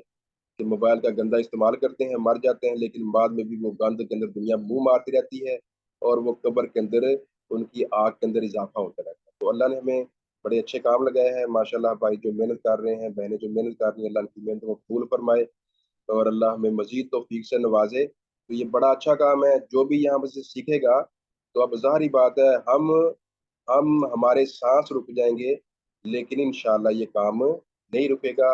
کہ موبائل کا گندا استعمال کرتے ہیں، مر جاتے ہیں، لیکن بعد میں بھی وہ گند کے اندر دنیا منہ مارتی رہتی ہے، اور وہ قبر کے اندر ان کی آگ کے اندر اضافہ ہوتا رہتا ہے. تو اللہ نے ہمیں بڑے اچھے کام لگائے ہیں. ماشاءاللہ بھائی جو محنت کر رہے ہیں، بہنیں جو محنت کر رہی ہیں، اللہ ان کی محنت کو قبول فرمائے اور اللہ ہمیں مزید توفیق سے نوازے. تو یہ بڑا اچھا کام ہے. جو بھی یہاں سے سیکھے گا تو اب ظاہری بات ہے ہمارے سانس رک جائیں گے، لیکن انشاءاللہ یہ کام نہیں رکے گا.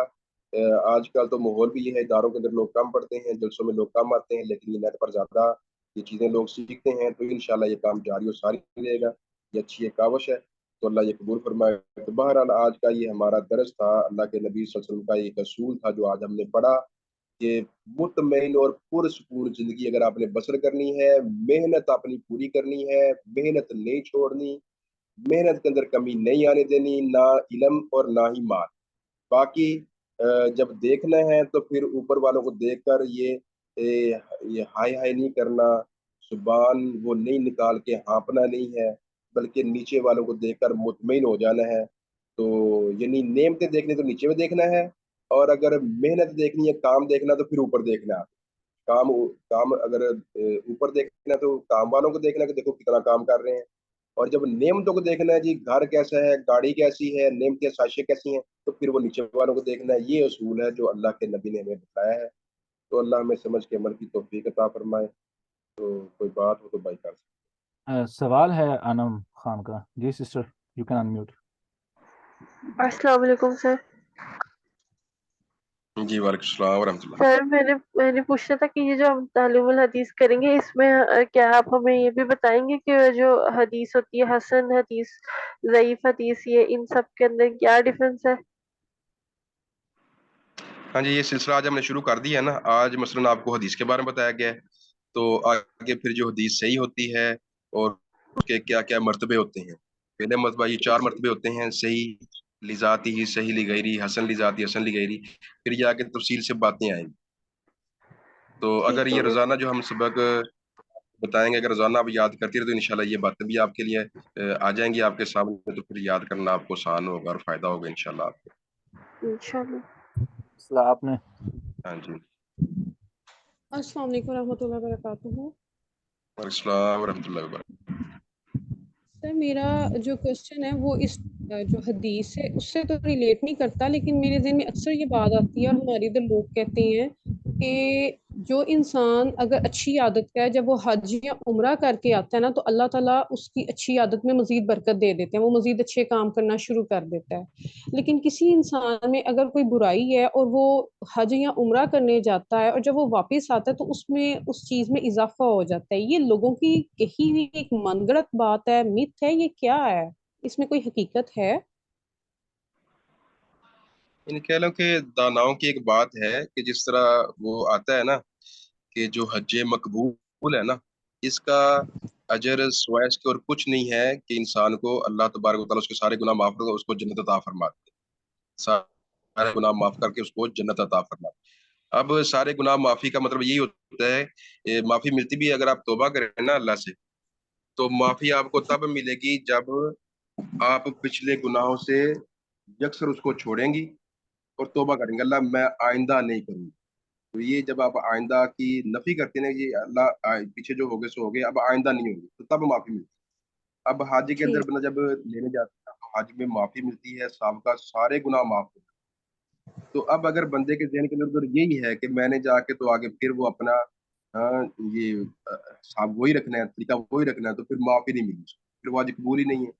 آج کل تو ماحول بھی یہ ہے، اداروں کے اندر لوگ کم پڑھتے ہیں، جلسوں میں لوگ کم آتے ہیں، لیکن یہ نیٹ پر زیادہ یہ چیزیں لوگ سیکھتے ہیں. تو انشاءاللہ یہ کام جاری و ساری رہے گا. یہ اچھی ایک کاوش ہے. تو اللہ یہ قبول فرمائے. تو بہرحال آج کا یہ ہمارا درس تھا. اللہ کے نبی صلی اللہ علیہ وسلم کا ایک اصول تھا جو آج ہم نے پڑھا کہ مطمئن اور پرسکون زندگی اگر آپ نے بسر کرنی ہے، محنت اپنی پوری کرنی ہے، محنت نہیں چھوڑنی، محنت کے اندر کمی نہیں آنے دینی، نہ علم اور نہ ہی مال. باقی جب دیکھنا ہے تو پھر اوپر والوں کو دیکھ کر یہ ہائی ہائی نہیں کرنا، زبان وہ نہیں نکال کے ہانپنا نہیں ہے، بلکہ نیچے والوں کو دیکھ کر مطمئن ہو جانا ہے. تو یعنی نعمتیں دیکھنے تو نیچے میں دیکھنا ہے، اور اگر محنت دیکھنی ہے، کام دیکھنا تو پھر اوپر دیکھنا ہے. کام اگر اوپر دیکھنا ہے تو کام والوں کو دیکھنا ہے کہ دیکھو کتنا کام کر رہے ہیں. اور جب نعمتوں کو دیکھنا ہے، جی گھر کیسا ہے، گاڑی کیسی ہے، نعمتیں سائشیں کیسی ہیں، تو پھر وہ نیچے والوں کو دیکھنا ہے. یہ اصول ہے جو اللہ کے نبی نے ہمیں بتایا ہے. تو اللہ ہمیں سمجھ کے عمل کی توفیق عطا فرمائے. تو کوئی بات ہو تو بھائی کر سکتے. سوال ہے انم خان کا. جی سسٹر، یو کین انمیوٹ. السلام علیکم سر. جی وعلیکم السلام ورحمۃ اللہ. سر میں نے پوچھنا تھا کہ یہ جو ہم تعلیم الحدیث کریں گے، اس میں کیا آپ ہمیں یہ بھی بتائیں گے کہ جو حدیث ہوتی ہے، حسن حدیث، ضعیف حدیث، یہ ان سب کے اندر کیا ڈفرینس ہے؟ ہاں جی، یہ سلسلہ آج ہم نے شروع کر دیا ہے نا. آج مثلاً آپ کو حدیث کے بارے میں بتایا گیا ہے، تو آگے پھر جو حدیث صحیح ہوتی ہے اور اس کے کیا کیا مرتبے ہوتے ہیں. پہلے مرتبہ یہ 4 مرتبے ہوتے ہیں: صحیح لذاتی ہی، صحیح لغیری، حسن لذاتی، حسن لغیری. پھر یہ آگے تفصیل سے باتیں آئیں گی. تو اگر ٹھیک یہ ہے. روزانہ جو ہم سبق بتائیں گے، اگر روزانہ آپ یاد کرتی رہے تو انشاءاللہ یہ باتیں بھی آپ کے لیے آ جائیں گی آپ کے سامنے. تو پھر یاد کرنا آپ کو آسان ہوگا اور فائدہ ہوگا انشاءاللہ آپ کو. انشاءاللہ. مسئلہ آپ نے. ہاں جی. السلام علیکم ورحمۃ اللہ وبرکاتہ. وعلیکم السلام ورحمۃ اللہ وبرکاتہ. سر میرا جو کوشچن ہے وہ اس جو حدیث ہے اس سے تو ریلیٹ نہیں کرتا، لیکن میرے ذہن میں اکثر یہ بات آتی ہے اور ہمارے ادھر لوگ کہتے ہیں کہ جو انسان اگر اچھی عادت کا ہے، جب وہ حج یا عمرہ کر کے آتا ہے نا، تو اللہ تعالیٰ اس کی اچھی عادت میں مزید برکت دے دیتے ہیں، وہ مزید اچھے کام کرنا شروع کر دیتا ہے. لیکن کسی انسان میں اگر کوئی برائی ہے اور وہ حج یا عمرہ کرنے جاتا ہے اور جب وہ واپس آتا ہے تو اس میں اس چیز میں اضافہ ہو جاتا ہے، یہ لوگوں کی کہی ہوئی ایک من گڑت بات ہے، مت ہے، یہ کیا ہے؟ اس میں کوئی حقیقت ہے؟ ان کہہ لو کہ داناؤں کی ایک بات ہے کہ جس طرح وہ آتا ہے نا کہ جو حج مقبول ہے نا، اس کا اجر سوائے اس کے اور کچھ نہیں ہے کہ انسان کو اللہ تبارک و تعالیٰ اس کے سارے گناہ معاف کر کے اس کو جنت عطا فرماتے ہیں. سارے گناہ معاف کر کے اس کو جنت عطا فرماتے ہیں. اب سارے گناہ معافی کا مطلب یہی ہوتا ہے، معافی ملتی بھی ہے اگر آپ توبہ کریں نا اللہ سے. تو معافی آپ کو تب ملے گی جب آپ پچھلے گناہوں سے یکسر اس کو چھوڑیں گی اور توبہ کریں گے، اللہ میں آئندہ نہیں کروں گی. تو یہ جب آپ آئندہ کی نفی کرتے ہیں یہ اللہ پیچھے جو ہوگے سو ہو گئے، اب آئندہ نہیں ہوگی، تو تب معافی ملتی ہے. اب حج کے اندر ٹھیک. بندہ جب لینے جاتا ہے تو حج میں معافی ملتی ہے، سابقہ سارے گناہ معاف ہوتے ہیں. تو اب اگر بندے کے ذہن کے اندر یہی ہے کہ میں نے جا کے تو آگے پھر وہ اپنا یہ حساب وہی رکھنا ہے، طریقہ وہی رکھنا ہے، تو پھر معافی نہیں ملی، پھر وہ حج قبول ہی نہیں ہے.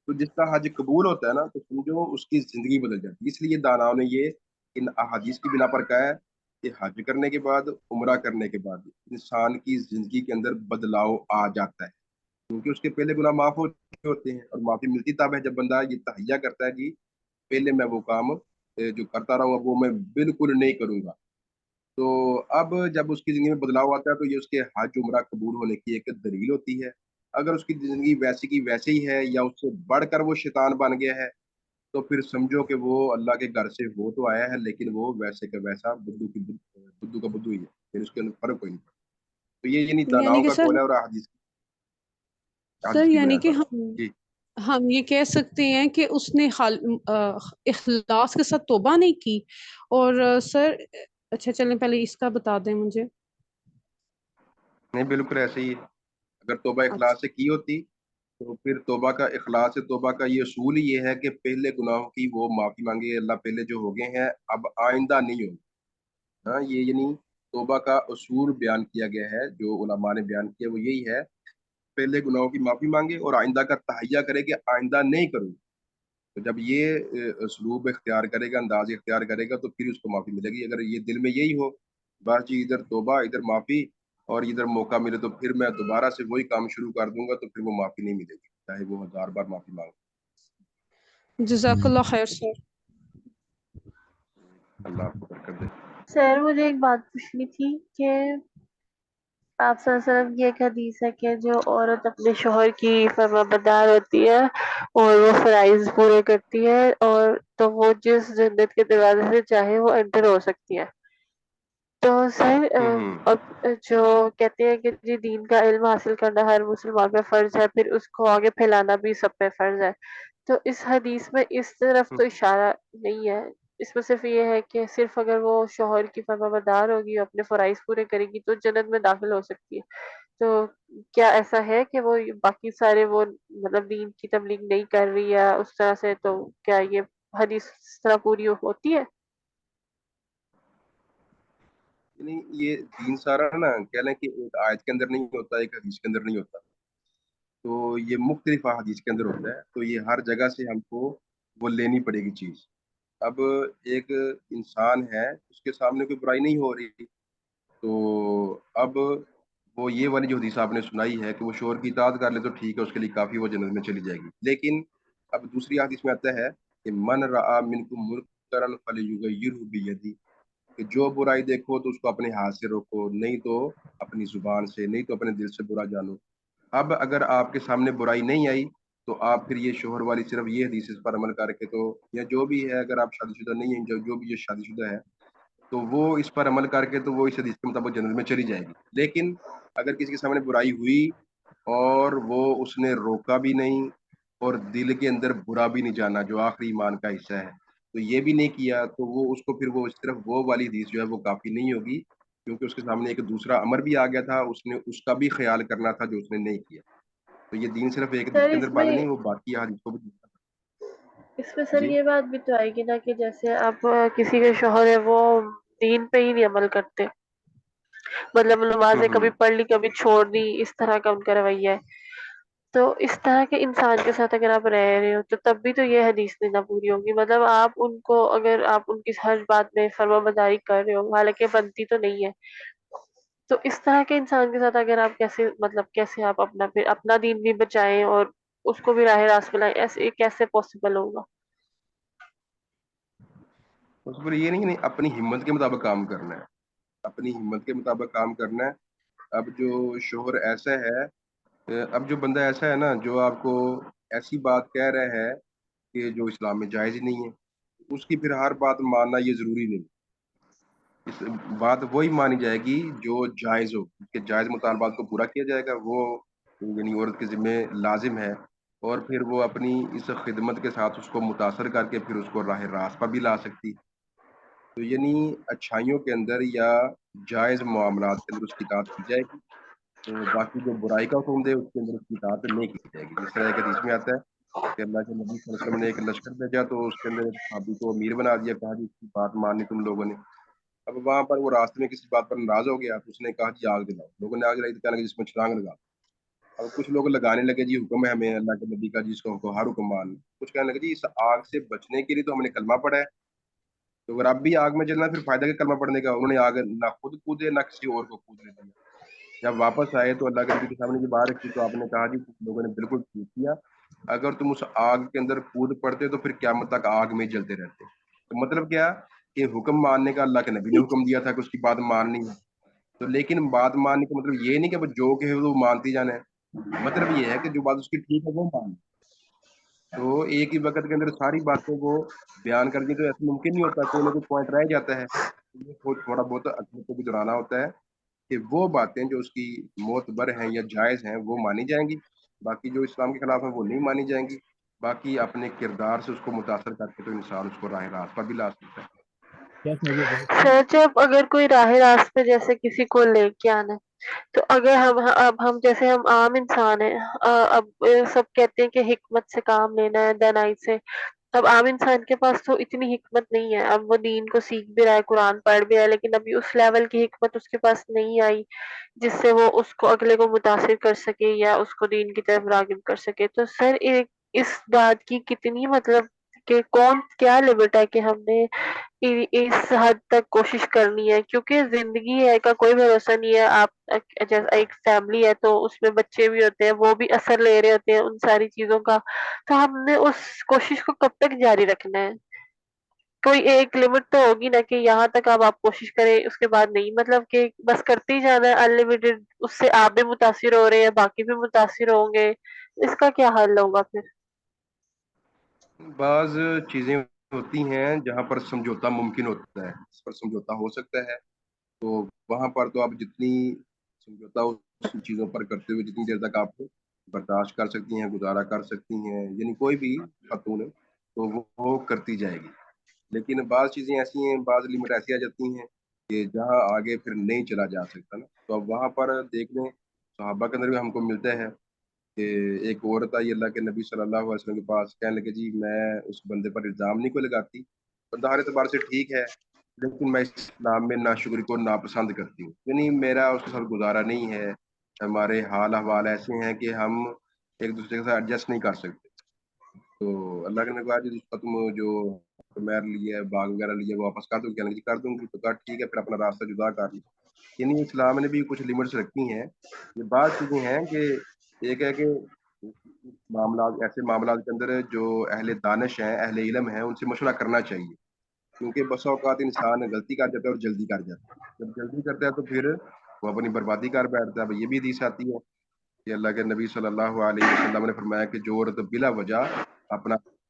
تو جس کا حج قبول ہوتا ہے نا تو سمجھو اس کی زندگی بدل جاتی ہے. اس لیے داناؤں نے یہ ان احادیث کی بنا پر کہا ہے کہ حج کرنے کے بعد، عمرہ کرنے کے بعد انسان کی زندگی کے اندر بدلاؤ آ جاتا ہے. کیونکہ اس کے پہلے گناہ معاف ہو چکے ہوتے ہیں، اور معافی ملتی تب ہے جب بندہ یہ تہیہ کرتا ہے کہ پہلے میں وہ کام جو کرتا رہا ہوں وہ میں بالکل نہیں کروں گا. تو اب جب اس کی زندگی میں بدلاؤ آتا ہے تو یہ اس کے حج عمرہ قبول ہونے کی ایک دلیل ہوتی ہے. اگر اس کی زندگی ویسی کی ویسے ہی ہے یا اس سے بڑھ کر وہ شیطان بن گیا ہے تو پھر سمجھو کہ وہ اللہ کے گھر سے ہو تو آیا ہے لیکن وہ ویسے کا ویسا بدو کا بدو ہی ہے، پھر اس کے اندر فرق کوئی نہیں. تو یہ یعنی یعنی داناؤں کہ کا سر قول ہے اور حدیث سر کی یعنی بیان کہ پر. جی ہم یہ کہہ سکتے ہیں کہ اس نے اخلاص کے ساتھ توبہ نہیں کی. اور سر اچھا چلیں پہلے اس کا بتا دیں مجھے. نہیں، بالکل ایسے ہی ہے. اگر توبہ اچھا اخلاص سے کی ہوتی تو پھر توبہ کا اخلاص سے توبہ کا یہ اصول ہی یہ ہے کہ پہلے گناہوں کی وہ معافی مانگے، اللہ پہلے جو ہو گئے ہیں اب آئندہ نہیں ہوگی. ہاں، یہ یعنی توبہ کا اصول بیان کیا گیا ہے جو علماء نے بیان کیا وہ یہی ہے، پہلے گناہوں کی معافی مانگے اور آئندہ کا تہیہ کرے کہ آئندہ نہیں کروں. تو جب یہ اسلوب اختیار کرے گا، انداز اختیار کرے گا تو پھر اس کو معافی ملے گی. اگر یہ دل میں یہی ہو بس جی ادھر توبہ ادھر معافی اور ادھر موقع ملے تو پھر میں دوبارہ سے وہی کام شروع کر دوں گا تو پھر وہ معافی نہیں ملے گی چاہے وہ 1000 بار معافی مانگے. جزاک اللہ خیر سر. اللہ آپ کو برکت دے. سر مجھے ایک بات پوچھنی تھی کہ آپ صلی اللہ علیہ وسلم کی ایک حدیث ہے کہ جو عورت اپنے شوہر کی فرما بردار ہوتی ہے اور وہ فرائض پورے کرتی ہے اور تو وہ جس جنت کے دروازے سے چاہے وہ انٹر ہو سکتی ہے. تو سر اب جو کہتے ہیں کہ جی دین کا علم حاصل کرنا ہر مسلمان پہ فرض ہے، پھر اس کو آگے پھیلانا بھی سب پہ فرض ہے. تو اس حدیث میں اس طرف تو اشارہ نہیں ہے، اس میں صرف یہ ہے کہ صرف اگر وہ شوہر کی فرما بردار ہوگی اور اپنے فرائض پورے کرے گی تو جنت میں داخل ہو سکتی ہے. تو کیا ایسا ہے کہ وہ باقی سارے وہ مطلب دین کی تبلیغ نہیں کر رہی ہے اس طرح سے، تو کیا یہ حدیث اس طرح پوری ہوتی ہے؟ یعنی یہ دین سارا نا کہہ لیں کہ ایک آیت کے اندر نہیں ہوتا، ایک حدیث کے اندر نہیں ہوتا، تو یہ مختلف احادیث کے اندر ہوتا ہے. تو یہ ہر جگہ سے ہم کو وہ لینی پڑے گی چیز. اب ایک انسان ہے اس کے سامنے کوئی برائی نہیں ہو رہی تو اب وہ یہ والی جو حدیث آپ نے سنائی ہے کہ وہ شوہر کی اطاعت کر لے تو ٹھیک ہے، اس کے لیے کافی، وہ جنت میں چلی جائے گی. لیکن اب دوسری حدیث میں آتا ہے کہ من رأى منکم منکرا فلیغیرہ بیدہ، کہ جو برائی دیکھو تو اس کو اپنے ہاتھ سے روکو، نہیں تو اپنی زبان سے، نہیں تو اپنے دل سے برا جانو. اب اگر آپ کے سامنے برائی نہیں آئی تو آپ پھر یہ شوہر والی صرف یہ حدیث پر عمل کر کے تو، یا جو بھی ہے اگر آپ شادی شدہ نہیں ہیں، جو بھی یہ شادی شدہ ہے تو وہ اس پر عمل کر کے تو وہ اس حدیث کے مطابق جنت میں چلی جائے گی. لیکن اگر کسی کے سامنے برائی ہوئی اور وہ اس نے روکا بھی نہیں اور دل کے اندر برا بھی نہیں جانا جو آخری ایمان کا حصہ ہے تو یہ بھی نہیں کیا تو وہ اس کو پھر وہ صرف وہ والی حدیث جو ہے وہ کافی نہیں ہوگی، کیونکہ اس کے سامنے ایک دوسرا امر بھی آ گیا تھا، اس نے اس کا بھی خیال کرنا تھا جو اس نے نہیں کیا. تو یہ دین صرف ایک حدیث سر کے اندر اس بند میں نہیں، وہ باقی حدیث کو بھی. سر جی یہ بات بھی تو آئے گی نا کہ جیسے آپ کسی کے شوہر ہے وہ دین پہ ہی نہیں عمل کرتے، مطلب نمازیں کبھی پڑھ لی کبھی چھوڑ دی، اس طرح کا ان کا رویہ ہے. تو اس طرح کے انسان کے ساتھ اگر آپ رہ رہے ہو تو تب بھی تو یہ حدیث نہیں نہ پوری ہوگی. مطلب آپ ان کو اگر آپ ان کی ہر بات میں فرما برداری کر رہے ہو حالانکہ بنتی تو نہیں ہے، تو اس طرح کے انسان کے ساتھ اگر آپ کیسے مطلب کیسے آپ اپنا پھر اپنا دین بھی بچائیں اور اس کو بھی راہ راست ملائیں، ایسے کیسے پاسبل ہوگا؟ اس پر یہ نہیں اپنی ہمت کے مطابق کام کرنا ہے، اپنی ہمت کے مطابق کام کرنا ہے. اب جو شوہر ایسا ہے، اب جو بندہ ایسا ہے نا جو آپ کو ایسی بات کہہ رہا ہے کہ جو اسلام میں جائز ہی نہیں ہے، اس کی پھر ہر بات ماننا یہ ضروری نہیں. اس بات وہی مانی جائے گی جو جائز ہو، کہ جائز مطالبات کو پورا کیا جائے گا، وہ یعنی عورت کے ذمہ لازم ہے. اور پھر وہ اپنی اس خدمت کے ساتھ اس کو متاثر کر کے پھر اس کو راہ راست پر بھی لا سکتی. تو یعنی اچھائیوں کے اندر یا جائز معاملات کے اندر اس کی اطاعت کی جائے گی، تو باقی جو برائی کا حکم دے اس کے اندر اس کی اطاعت نہیں کی جائے گی. جس طرح ایک حدیث میں آتا ہے کہ اللہ کے نبی صلی اللہ علیہ وسلم نے ایک لشکر بھیجا تو اس کے اندر ایک صحابی کو امیر بنا دیا، کہا جی اس کی بات ماننی تم لوگوں نے. اب وہاں پر وہ راستے میں کسی بات پر ناراض ہو گیا تو اس نے کہا جی آگ دلاؤ. لوگوں نے آگ جلائی تو کہنے لگے جس میں چھلانگ لگا. اب کچھ لوگ لگانے لگے جی حکم ہے ہمیں اللہ کے نبی کا جس کو ہر حکم مان. کچھ کہنے لگے جی اس آگ سے بچنے کے لیے تو ہم نے کلمہ پڑھا ہے، تو اگر اب بھی آگ میں جلنا پھر فائدہ کیا کلمہ پڑھنے کا. انہوں نے آگ نہ خود کودے نہ کسی اور کو کودنے دیا. جب واپس آئے تو اللہ کے نبی کے سامنے یہ بات رکھی تو آپ نے کہا جی کچھ لوگوں نے بالکل ٹھیک کیا، اگر تم اس آگ کے اندر کود پڑتے تو پھر قیامت تک آگ میں جلتے رہتے. تو مطلب کیا کہ حکم ماننے کا اللہ کے نبی نے حکم دیا تھا کہ اس کی بات ماننی ہے. تو لیکن بات ماننے کا مطلب یہ نہیں کہ وہ جو کہ وہ مانتی جانا ہے، مطلب یہ ہے کہ جو بات اس کی ٹھیک ہے وہ مان. تو ایک ہی وقت کے اندر ساری باتیں وہ بیان کر دی تو ایسا ممکن نہیں ہوتا، کوئی نہ کوئی پوائنٹ رہ جاتا ہے. یہ تھوڑا بہت عقل کو بھی دہرانا ہوتا ہے کہ وہ باتیں جو اس کی معتبر ہیں یا جائز ہیں وہ مانی جائیں گی، باقی جو اسلام کے خلاف ہیں وہ نہیں مانی جائیں گی. باقی اپنے کردار سے اس کو متاثر کر کے تو انسان اس کو راہ راست پر بھی لا سکتا ہے. یس مجھے سر جب اگر کوئی راہ راست پہ جیسے کسی کو لے کے آنا ہے، تو اگر ہم جیسے ہم عام انسان ہیں، اب سب کہتے ہیں کہ حکمت سے کام لینا ہے، دانائی سے. اب عام انسان کے پاس تو اتنی حکمت نہیں ہے، اب وہ دین کو سیکھ بھی رہا ہے، قرآن پڑھ بھی رہا ہے، لیکن ابھی اس لیول کی حکمت اس کے پاس نہیں آئی جس سے وہ اس کو اگلے کو متاثر کر سکے یا اس کو دین کی طرف راغب کر سکے. تو سر اس بات کی کتنی مطلب کہ کون کیا لمٹ ہے کہ ہم نے اس حد تک کوشش کرنی ہے، کیونکہ زندگی ہے کا کوئی بھروسہ نہیں ہے. آپ جیسا ایک فیملی ہے تو اس میں بچے بھی ہوتے ہیں، وہ بھی اثر لے رہے ہوتے ہیں ان ساری چیزوں کا. تو ہم نے اس کوشش کو کب تک جاری رکھنا ہے؟ کوئی ایک لمٹ تو ہوگی نا کہ یہاں تک آپ کوشش کریں، اس کے بعد نہیں، مطلب کہ بس کرتے ہی جانا ہے انلمیٹڈ. اس سے آپ بھی متاثر ہو رہے ہیں، باقی بھی متاثر ہوں گے. اس کا کیا حل ہوگا پھر؟ بعض چیزیں ہوتی ہیں جہاں پر سمجھوتا ممکن ہوتا ہے، اس پر سمجھوتا ہو سکتا ہے، تو وہاں پر تو آپ جتنی سمجھوتا اس چیزوں پر کرتے ہوئے جتنی دیر تک آپ برداشت کر سکتی ہیں، گزارا کر سکتی ہیں، یعنی کوئی بھی خاتون ہے تو وہ کرتی جائے گی. لیکن بعض چیزیں ایسی ہیں، بعض لمٹ ایسی آ جاتی ہیں کہ جہاں آگے پھر نہیں چلا جا سکتا نا. تو اب وہاں پر دیکھ لیں صحابہ کے اندر بھی ہم کو ملتا ہے کہ ایک عورت آئی اللہ کے نبی صلی اللہ علیہ وسلم کے پاس، کہنے لگے جی میں اس بندے پر الزام نہیں کو لگاتی، بندہ ہر اعتبار سے ٹھیک ہے، لیکن میں اسلام میں ناشکری کو ناپسند کرتی ہوں، یعنی میرا اس کے ساتھ گزارا نہیں ہے، ہمارے حال احوال ایسے ہیں کہ ہم ایک دوسرے کے ساتھ ایڈجسٹ نہیں کر سکتے. تو اللہ کے نے کہا جی اس کا تم جو میر لیا باغ وغیرہ لیا وہ واپس کر دوں، کہنے لگی کر دوں گی. تو کہا ٹھیک ہے پھر اپنا راستہ جدا کر لیں. یعنی اسلام نے بھی کچھ لمٹس رکھی ہیں. یہ بعض چیزیں ہیں کہ ایک ہے کہ معاملات ایسے معاملات کے اندر جو اہل دانش ہیں، اہل علم ہیں، ان سے مشورہ کرنا چاہیے، کیونکہ بسا اوقات انسان غلطی کر جاتا ہے اور جلدی کر جاتا ہے. جب جلدی کرتا ہے تو پھر وہ اپنی بربادی کر بیٹھتا ہے. یہ بھی حدیث آتی ہے کہ اللہ کے نبی صلی اللہ علیہ وسلم نے فرمایا کہ جو عورت بلا وجہ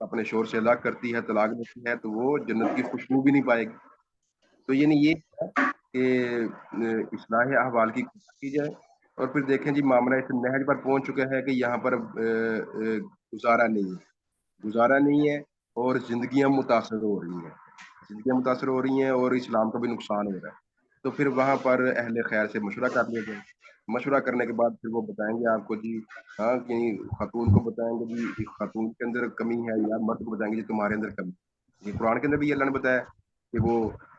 اپنے شور سے الگ کرتی ہے، طلاق دیتی ہے، تو وہ جنت کی خوشبو بھی نہیں پائے گی. تو یعنی یہ ہے کہ اصلاح احوال کی کوشش کی جائے. اور پھر دیکھیں جی معاملہ اس نہج پر پہنچ چکا ہے کہ یہاں پر گزارا نہیں ہے اور زندگیاں متاثر ہو رہی ہیں اور اسلام کا بھی نقصان ہو رہا ہے. تو پھر وہاں پر اہل خیر سے مشورہ کر لیا جائے. مشورہ کرنے کے بعد پھر وہ بتائیں گے آپ کو جی ہاں کہ خاتون کو بتائیں گے جی خاتون کے اندر کمی ہے، یا مرد کو بتائیں گے جی تمہارے اندر کمی. یہ قرآن کے اندر بھی اللہ نے بتایا کہ وہ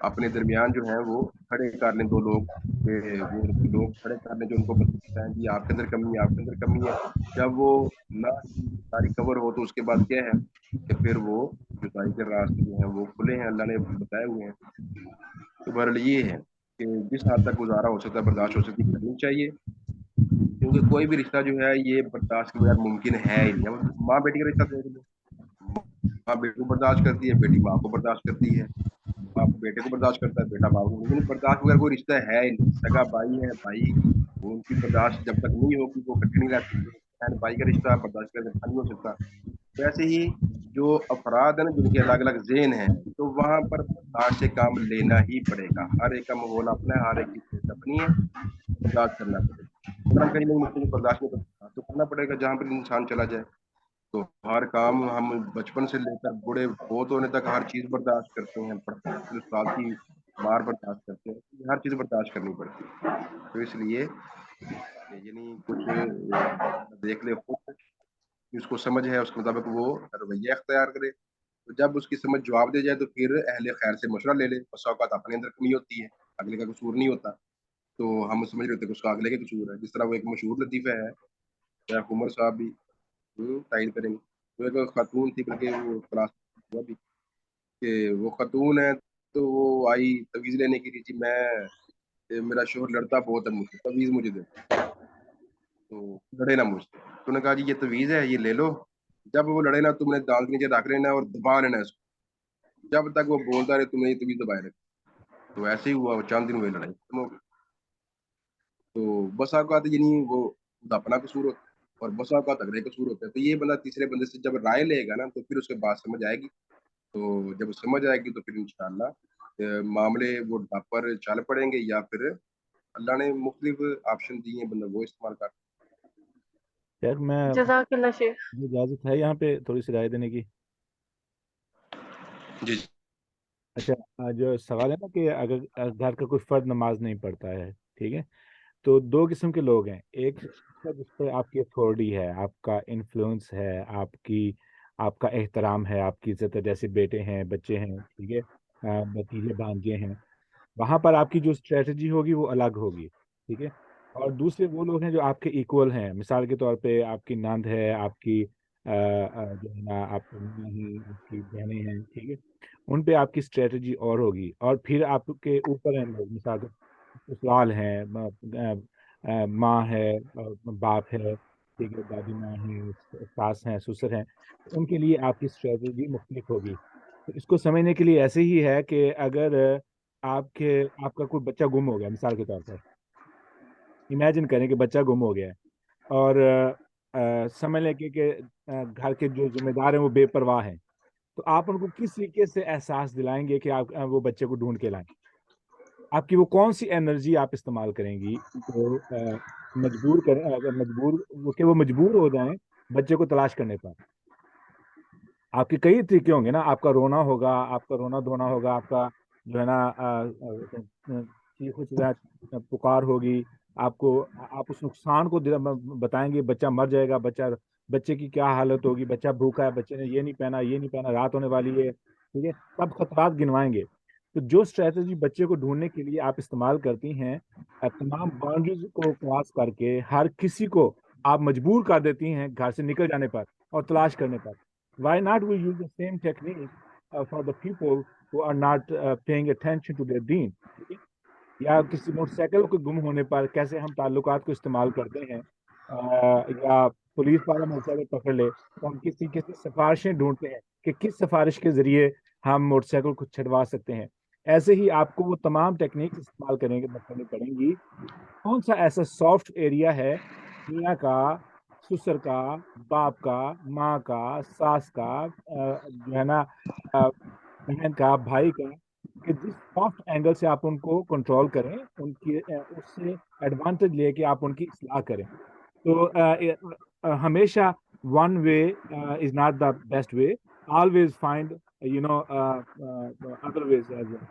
اپنے درمیان جو ہیں وہ کھڑے کر لیں، دو لوگ کھڑے کر لیں جو ان کو بتائیں جی آپ کے اندر کمی ہے، آپ کے اندر کمی ہے. جب وہ نہ ساری کور ہو تو اس کے بعد کیا ہے کہ پھر وہ جدائی کے راستے جو ہیں وہ کھلے ہیں، اللہ نے بتائے ہوئے ہیں. تو بہرحال یہ ہے کہ جس حد تک گزارا ہو سکتا ہے، برداشت ہو سکتی کرنی چاہیے، کیونکہ کوئی بھی رشتہ جو ہے یہ برداشت کے بغیر ممکن ہے ہی نہیں. ماں بیٹی کا رشتہ دیکھ لو، ماں بیٹی کو برداشت کرتی ہے، بیٹی ماں کو برداشت کرتی ہے، باپ بیٹے کو برداشت کرتا ہے، بیٹا باپ کو. لیکن برداشت بغیر کوئی رشتہ ہے ہی نہیں. سگا بھائی ہے بھائی، وہ ان کی برداشت جب تک نہیں ہوگی وہ کٹھے نہیں رہ سکتے. بہن بھائی کا رشتہ برداشت کا نہیں ہو سکتا. ویسے ہی جو افراد ہیں نا جن کے الگ الگ ذہن ہیں، تو وہاں پر برداشت سے کام لینا ہی پڑے گا. ہر ایک کا ماحول اپنا ہے، ہر ایک کی سوچ اپنی ہے، برداشت کرنا پڑے گا. اگر ہم کہیں نہیں مجھے برداشت نہیں تو کرنا پڑے گا جہاں پر انسان چلا جائے. تو ہر کام ہم بچپن سے لے کر بوڑھے بہت ہونے تک ہر چیز برداشت کرتے ہیں، استاد کی مار برداشت کرتے ہیں، ہر چیز برداشت کرنی پڑتی ہے. تو اس لیے یعنی کچھ دیکھ لے خود، اس کو سمجھ ہے اس کے مطابق وہ رویہ اختیار کرے. تو جب اس کی سمجھ جواب دے جائے تو پھر اہل خیر سے مشورہ لے لے. بس اوقات اپنے اندر کمی ہوتی ہے، اگلے کا قصور نہیں ہوتا، تو ہم سمجھ رہے ہوتے کہ اس کا اگلے کا قصور ہے. جس طرح وہ ایک مشہور لطیفہ ہے، شیخ عمر صاحب بھی تعین کریں گے. تو ایک خاتون تھی بلکہ وہ کلاس بھی کہ وہ خاتون ہے تو وہ آئی تویز لینے کی تھی جی میں کہ میرا شوہر لڑتا بہت ہے مجھ سے، تویز مجھے دے، تو لڑے نا مجھ سے. تو نے کہا جی یہ تویز ہے، یہ لے لو، جب وہ لڑے نا تم نے دانت کے نیچے رکھ لینا اور دبا لینا اس کو، جب تک وہ بولتا رہے تم نے یہ تویز دبائے رکھ. تو ایسے ہی ہوا، وہ چاند دن ہوئے لڑائی ختم ہو گئی. تو بس اوقات یعنی وہ خود اپنا قصور ہوتا ہے اور بس اوقات اگلے قصور ہوتا ہے. تو یہ بندہ تیسرے بندے سے جب رائے لے گا نا تو پھر اس کے بعد سمجھ آئے گی. تو جب سمجھ آئے گی تو پھر انشاءاللہ معاملے وہ ڈھب پر چل پڑیں گے، یا پھر اللہ نے مختلف آپشن دیے ہیں، بندہ وہ استعمال کر. یار میں جزاک اللہ شیخ. اجازت ہے یہاں پہ تھوڑی سی رائے دینے کی؟ جی اچھا، جو سوال ہے نا کہ اگر گھر کا کوئی فرد نماز نہیں پڑھتا ہے، ٹھیک ہے، تو دو قسم کے لوگ ہیں. ایک جس پہ آپ کی اتھارٹی ہے، آپ کا انفلوئنس ہے، آپ کا احترام ہے، آپ کی عزت ہے، جیسے بیٹے ہیں، بچے ہیں، ٹھیک ہے، بھتیجے بھانجے ہیں، وہاں پر آپ کی جو اسٹریٹجی ہوگی وہ الگ ہوگی، ٹھیک ہے. اور دوسرے وہ لوگ ہیں جو آپ کے ایکول ہیں. مثال کے طور پہ آپ کی نند ہے، آپ کی جو ہے نا آپ کی ماں ہیں، آپ کی بہنیں ہیں، ٹھیک ہے، ان پہ آپ کی اسٹریٹجی اور ہوگی. اور پھر آپ کے اوپر ہیں لوگ، مثال کے سسرال ہیں، ماں ہے، باپ ہے، ٹھیک ہے، دادی ماں ہیں، ساس ہیں، سسر ہیں، ان کے لیے آپ کی اسٹریٹجی مختلف ہوگی. تو اس کو سمجھنے کے لیے ایسے ہی ہے کہ اگر آپ کا کوئی بچہ گم ہو گیا، مثال کے طور پر امیجن کریں کہ بچہ گم ہو گیا ہے، اور سمجھ لیں کہ گھر کے جو ذمہ دار ہیں وہ بے پرواہ ہیں. تو آپ ان کو کس طریقے سے احساس دلائیں گے کہ آپ وہ بچے کو ڈھونڈ کے لائیں؟ آپ کی وہ کون سی انرجی آپ استعمال کریں گی تو مجبور کریں، اگر وہ مجبور ہو جائیں بچے کو تلاش کرنے پر؟ آپ کے کئی طریقے ہوں گے نا. آپ کا رونا ہوگا، آپ کا رونا دھونا ہوگا، آپ کا جو ہے نا چیخ و چہچہاہٹ پکار ہوگی. آپ اس نقصان کو بتائیں گے، بچہ مر جائے گا، بچے کی کیا حالت ہوگی، بچہ بھوکا ہے، بچے نے یہ نہیں پہنا، یہ نہیں پہنا، رات ہونے والی ہے، ٹھیک ہے، سب خطرات گنوائیں گے. تو جو اسٹریٹجی بچے کو ڈھونڈنے کے لیے آپ استعمال کرتی ہیں، تمام باؤنڈریز کو کراس کر کے ہر کسی کو آپ مجبور کر دیتی ہیں گھر سے نکل جانے پر اور تلاش کرنے پر. Why not we use the same technique for the people who are not paying attention to their deen؟ ٹھیک ہے؟ یا کسی موٹر سائیکل کے گم ہونے پر کیسے ہم تعلقات کو استعمال کرتے ہیں، یا پولیس والا موٹر سائیکل پکڑ لے تو ہم کسی سفارشیں ڈھونڈتے ہیں کہ کس سفارش کے ذریعے ہم موٹر سائیکل کو چھڑوا سکتے ہیں. ایسے ہی آپ کو وہ تمام ٹیکنیکس استعمال کرنی پڑیں گی. کون سا ایسا سافٹ ایریا ہے دنیا کا، سسر کا، باپ کا، ماں کا، ساس کا، جو ہے نا بہن کا، بھائی کا، کہ جس سافٹ اینگل سے آپ ان کو کنٹرول کریں، ان کی اس سے ایڈوانٹیج لے کے آپ ان کی اصلاح کریں. تو ہمیشہ one way is not the best way. Always find other ways as well.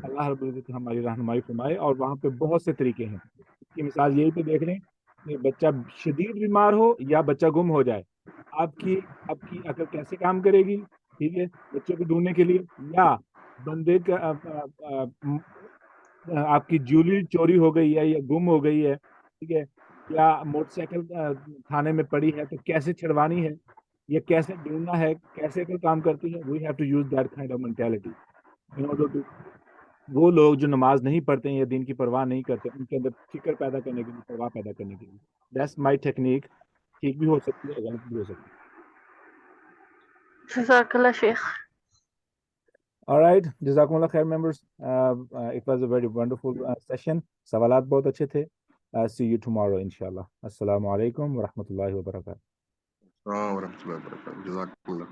اللہ رب العزت ہماری رہنمائی فرمائے. اور وہاں پہ بہت سے طریقے ہیں. اس کی مثال یہی پہ دیکھ لیں کہ بچہ شدید بیمار ہو یا بچہ گم ہو جائے، آپ کی عقل کیسے کام کرے گی، ٹھیک ہے، بچے کو ڈھونڈنے کے لیے؟ یا بندے کا آپ کی جیولری چوری ہو گئی ہے یا گم ہو گئی ہے، ٹھیک ہے، یا موٹر سائیکل تھانے میں پڑی ہے تو کیسے چھڑوانی ہے یا کیسے ڈھونڈنا ہے، کیسے کوئی کام کرتی ہے. We have to use that kind of mentality in order to. وہ لوگ جو نماز نہیں پڑھتے ہیں یا دین کی پرواہ نہیں کرتے، ان کے اندر فکر پیدا کرنے کے لیے، پرواہ پیدا کرنے کے لیے. That's my technique. ٹھیک بھی ہو سکتی ہے، غلط بھی ہو سکتی ہے. جزاک اللہ شیخ. Alright, جزاکم اللہ خیر members. It was a very wonderful session. سوالات بہت اچھے تھے. See you tomorrow انشاءاللہ. السلام علیکم ورحمۃ اللہ وبرکاتہ. السلام ورحمۃ اللہ وبرکاتہ. جزاک اللہ.